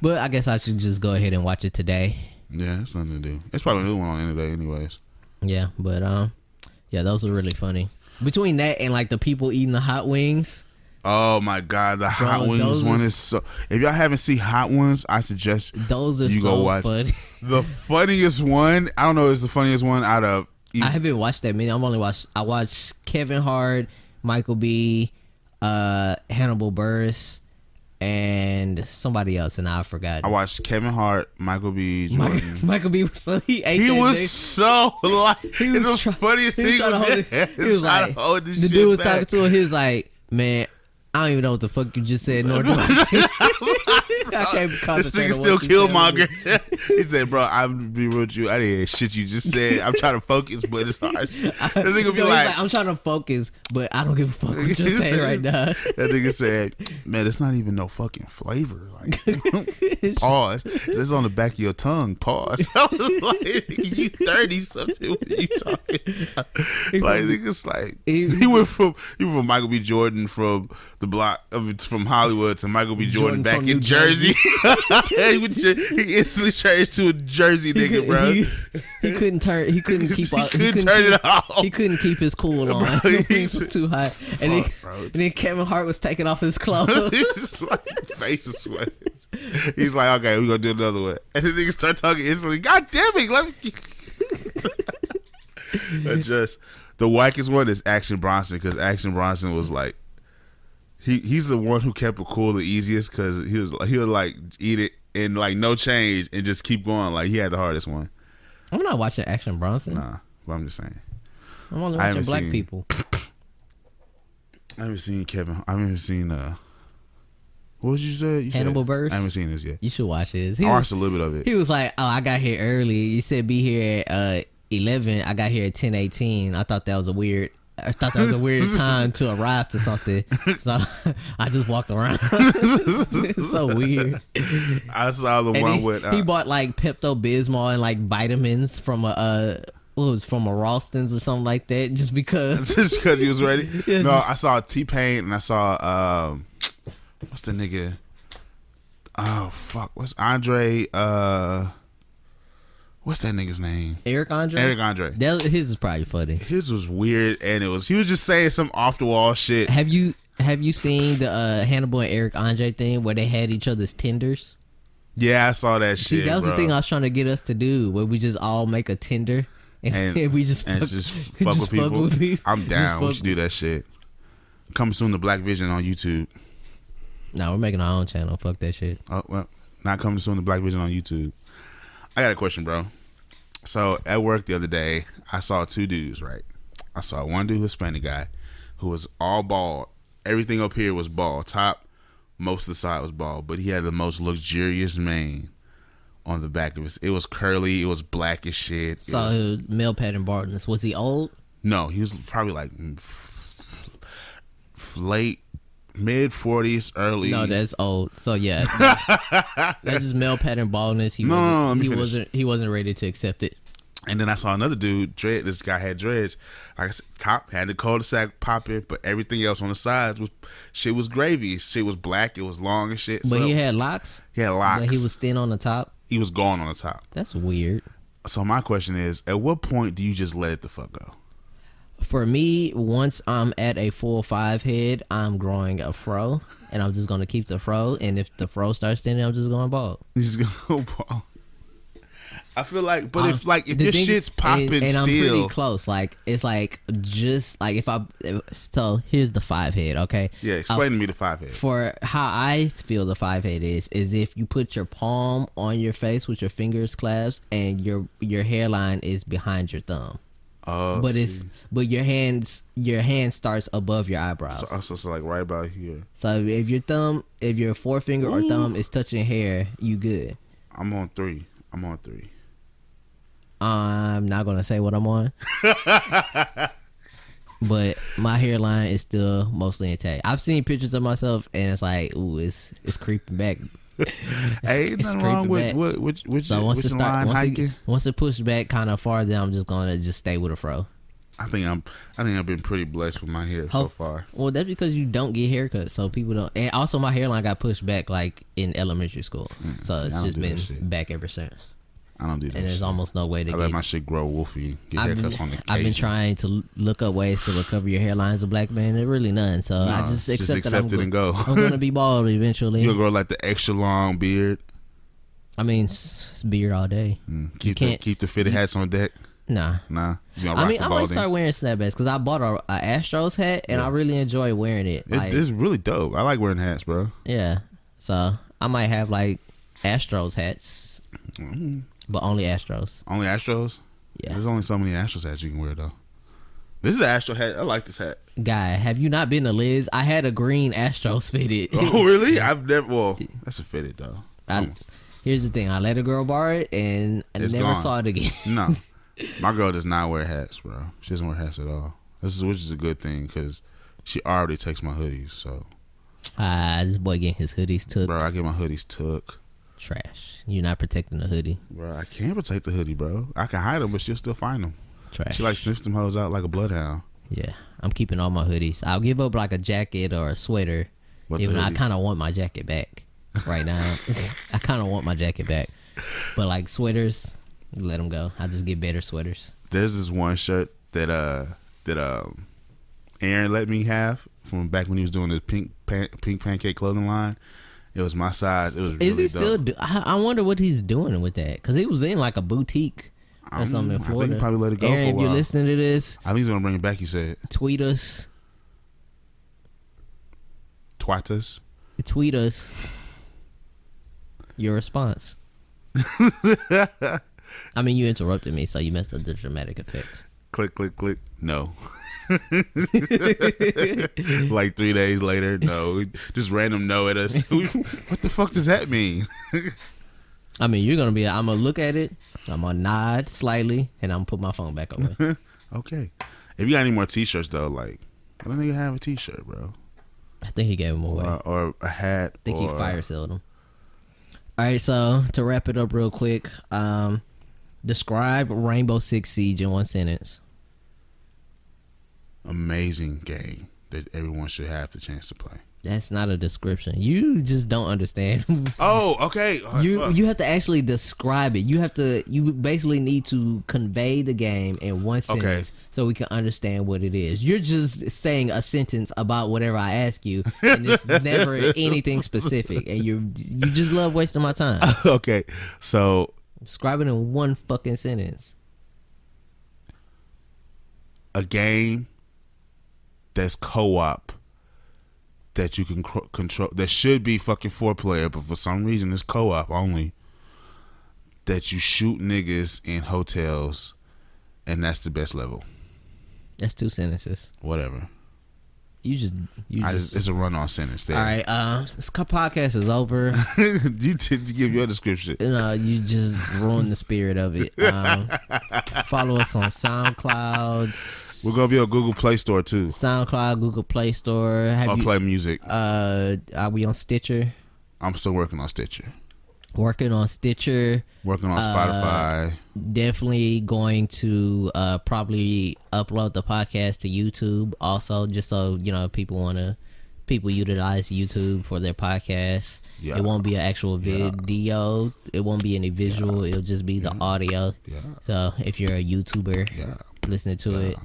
B: But I guess I should just go ahead and watch it today.
C: Yeah, it's nothing to do. It's probably a new one on the end of the day anyways.
B: Yeah, but yeah, those are really funny. Between that and like the people eating the hot wings,
C: Oh my God, the Hot Wings one is so. If y'all haven't seen Hot Ones, I suggest
B: those are
C: you
B: so
C: go watch
B: funny.
C: The funniest one. I don't know. It's the funniest one out of.
B: I haven't watched that many. I watched Kevin Hart, Michael B, Hannibal Buress, and somebody else, and I forgot.
C: I watched Kevin Hart, Michael B. Jordan.
B: Michael B was so he
C: was so like he was the funniest thing.
B: He was like the dude was talking to him. He was like, man, I don't even know what the fuck you just said. Nor do I can't concentrate.
C: This nigga still Killmonger. He said, bro, I'm be real with you. I didn't hear shit you just said. I'm trying to focus, but it's hard. That nigga be like,
B: I'm trying to focus, but I don't give a fuck what you're saying right now.
C: That nigga said, man, it's not even no fucking flavor. Like, pause. It's on the back of your tongue. Pause. I was like, you 30 something. What are you talking about? Like, niggas like he went from Michael B. Jordan from the block from Hollywood to Michael B. Jordan back in Jersey. He instantly changed to a Jersey nigga, bro.
B: He couldn't turn. He couldn't keep. He couldn't
C: turn it off.
B: He couldn't keep his cool on. He was too high. And then Kevin Hart was taking off his clothes.
C: He's like, face is sweating. He's like, okay, we're gonna do another one. And the nigga start talking instantly. God damn it! Let me. Just the wackest one is Action Bronson, because Action Bronson was like. He's the one who kept it cool the easiest, because he would like eat it and like no change and just keep going. Like he had the hardest one.
B: I'm not watching Action Bronson.
C: Nah, but I'm just saying.
B: I'm only watching black people.
C: I haven't seen Kevin. I haven't seen what you said?
B: Hannibal Buress.
C: I haven't seen this yet.
B: You should watch it.
C: I watched a little bit of it.
B: He was like, "Oh, I got here early. You said be here at 11. I got here at 10:18. I thought that was a weird time to arrive to something, so I just walked around." It's so weird.
C: I saw the one with
B: he bought like Pepto Bismol and like vitamins from a Ralston's or something like that, just because
C: he was ready. Yeah, no, I saw T-Pain and I saw what's the nigga? Oh fuck, what's Andre? What's that nigga's name?
B: Eric Andre. His is probably funny.
C: His was weird, and he was just saying some off the wall shit.
B: Have you seen the Hannibal and Eric Andre thing where they had each other's Tinders?
C: Yeah, I saw that shit.
B: See, that was the thing I was trying to get us to do, where we just all make a Tinder and we just fuck with people.
C: I'm down. We should do that shit. Coming soon to Black Vision on YouTube.
B: No, we're making our own channel. Fuck that shit.
C: Oh well, not coming soon to Black Vision on YouTube. I got a question, bro. So at work the other day, I saw two dudes, right? I saw one dude, Hispanic guy, who was all bald. Everything up here was bald. Top, most of the side was bald, but he had the most luxurious mane on the back of his. It was curly. It was black as shit.
B: So male pattern baldness. Was he old?
C: No, he was probably like late. Mid-40s, early.
B: No, that's old. So yeah, that's just male pattern baldness. He wasn't ready to accept it.
C: And then I saw another dude, dread. This guy had dreads. Like I said, top had the cul-de-sac popping, but everything else on the sides was gravy. Shit was black. It was long and shit.
B: But he had locks.
C: He had locks.
B: But he was thin on the top.
C: He was gone on the top.
B: That's weird.
C: So my question is, at what point do you just let it the fuck go?
B: For me, once I'm at a full 5 head, I'm growing a fro, and I'm just gonna keep the fro. And if the fro starts thinning, I'm just going bald.
C: You just go bald. I feel like, but if your shit's popping,
B: and
C: still,
B: I'm pretty close. Like it's like just like so here's the 5 head. Okay.
C: Yeah, explain to me the 5 head.
B: For how I feel the 5 head is if you put your palm on your face with your fingers clasped, and your hairline is behind your thumb.
C: Oh,
B: but your hand starts above your eyebrows.
C: So like right about here.
B: So if your forefinger or thumb is touching hair, you good.
C: I'm on 3.
B: I'm not gonna say what I'm on, but my hairline is still mostly intact. I've seen pictures of myself, and it's like, ooh, it's creeping back.
C: Hey, nothing wrong with which
B: so once it pushes back kind of far, then I'm just gonna stay with a fro.
C: I think I've been pretty blessed with my hair so far.
B: Well, that's because you don't get haircuts, so people don't. And also, my hairline got pushed back like in elementary school, so it's just been back ever since.
C: I don't do that.
B: And there's
C: shit.
B: almost no way to
C: I
B: get.
C: let my shit grow wolfy. Get haircuts on the occasion.
B: I've been trying to look up ways to recover your hairline as a black man. There's really none. So I just accept that
C: it and go.
B: I'm going to be bald eventually.
C: You'll grow like the extra long beard.
B: I mean, it's beard all day.
C: Keep the fitted hats on deck.
B: Nah.
C: I
B: might start wearing snapbacks because I bought a Astros hat and I really enjoy wearing it.
C: It's really dope. I like wearing hats, bro.
B: Yeah. So I might have like Astros hats, but only Astros.
C: Only Astros?
B: Yeah.
C: There's only so many Astros hats you can wear though. This is an Astro hat. I like this hat.
B: Guy, have you not been to Liz? I had a green Astros fitted.
C: Oh really? I've never. Well, that's a fitted though.
B: Here's the thing. I let a girl borrow it and I never saw it again.
C: No. My girl does not wear hats, bro. She doesn't wear hats at all. Which is a good thing because she already takes my hoodies. So,
B: this boy getting his hoodies took.
C: Bro, I get my hoodies took.
B: Trash. You're not protecting the hoodie.
C: Bro, I can't protect the hoodie, bro. I can hide them, but she'll still find them.
B: Trash.
C: She like sniffs them hoes out like a bloodhound.
B: Yeah, I'm keeping all my hoodies. I'll give up like a jacket or a sweater, even though I kind of want my jacket back right now. I kind of want my jacket back, but like sweaters. Let them go. I just get better sweaters. There's
C: this one shirt that Aaron let me have from back when he was doing the pink pancake clothing line. It was my size. It was. Is he still?
B: I wonder what he's doing with that because he was in like a boutique or something in Florida.
C: I think he probably let it go.
B: Aaron,
C: for a while.
B: If you're listening to this,
C: I think he's gonna bring it back. You said.
B: Tweet us. Tweet us. Your response. I mean, you interrupted me, so you messed up the dramatic effect.
C: Click. No. Like 3 days later, no. Just random no at us. What the fuck does that mean?
B: I mean, I'm going to look at it, I'm going to nod slightly, and I'm going to put my phone back away.
C: Okay. If you got any more t-shirts, though, like, I don't think you have a t-shirt, bro.
B: I think he gave them away.
C: Or a hat.
B: I think he fire sold them. All right, so to wrap it up real quick, describe Rainbow Six Siege in one sentence.
C: Amazing game that everyone should have the chance to play.
B: That's not a description. You just don't understand.
C: Oh, okay.
B: You have to actually describe it. You basically need to convey the game in one sentence so we can understand what it is. You're just saying a sentence about whatever I ask you, and it's never anything specific. And you just love wasting my time.
C: Okay, so
B: describe it in one fucking sentence.
C: A game that's co-op. That you can control. That should be fucking 4-player, but for some reason it's co-op only. That you shoot niggas in hotels, and that's the best level.
B: That's 2 sentences.
C: Whatever.
B: It's
C: a run-on sentence there.
B: All right, this podcast is over.
C: You did give your description.
B: No, you just ruined the spirit of it. Follow us on SoundCloud.
C: We're gonna be on Google Play Store too.
B: SoundCloud, Google Play Store.
C: Play music.
B: Are we on Stitcher?
C: I'm still working on Stitcher.
B: Working on
C: Spotify.
B: Definitely going to probably upload the podcast to YouTube also, just so people utilize YouTube for their podcast. Yeah. It won't be an actual video. It won't be any visual. It'll just be the audio. Yeah. So if you're a YouTuber listening to it,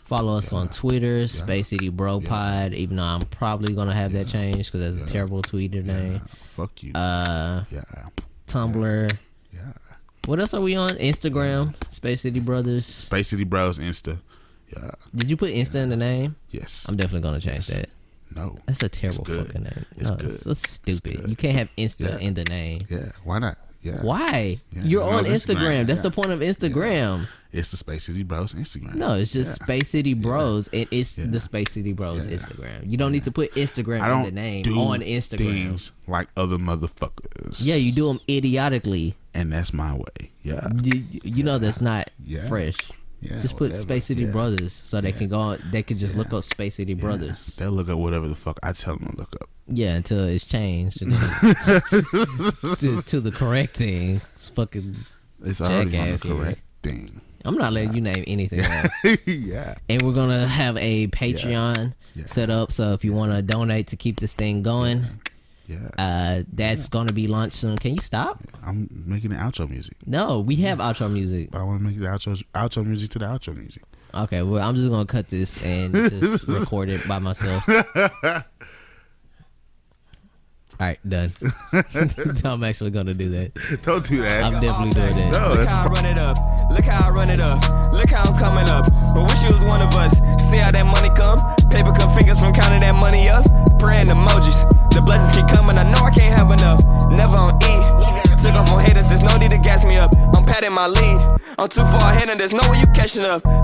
B: follow us on Twitter, Space City Bro Pod. Even though I'm probably gonna have that changed because that's a terrible Twitter name.
C: Fuck you.
B: Tumblr.
C: Yeah.
B: What else are we on? Instagram. Space City Brothers.
C: Space City Bros. Insta. Yeah.
B: Did you put Insta in the name?
C: Yes.
B: I'm definitely gonna change that.
C: No.
B: That's a terrible fucking name.
C: It's good.
B: It's so stupid. You can't have Insta in the name.
C: Yeah. Why not? Yeah.
B: Why?
C: Yeah.
B: You're on Instagram. That's the point of Instagram.
C: Yeah. It's the Space City Bros Instagram.
B: No, it's just Space City Bros, and it's the Space City Bros Instagram. You don't need to put Instagram in the name on Instagram.
C: Things like other motherfuckers.
B: Yeah, you do them idiotically,
C: and that's my way. Yeah,
B: you know that's not fresh.
C: Yeah,
B: just put Space City Brothers so they can go on. They can just look up Space City Brothers.
C: They'll look up whatever the fuck I tell them to look up.
B: Yeah, until it's changed to the correct thing. It's fucking.
C: It's already on the correct thing.
B: I'm not letting you name anything else.
C: Yeah.
B: And we're going to have a Patreon set up. So if you want to donate to keep this thing going, That's gonna be launched soon. Can you stop?
C: I'm making the outro music.
B: No, we have outro music.
C: But I want to make the outro music to the outro music.
B: Okay, well, I'm just gonna cut this and just record it by myself. All right, done. I'm actually gonna do that.
C: Don't do that.
B: I'm definitely doing that.
C: No,
A: Look how I run it up. Look how I run it up. Look how I'm coming up. I wish you was one of us. See how that money come? Paper cut fingers from counting that money up. Praying emojis. The blessings keep coming. I know I can't have enough. Never on E. Took off on haters. There's no need to gas me up. I'm patting my lead. I'm too far ahead and there's no way you catching up.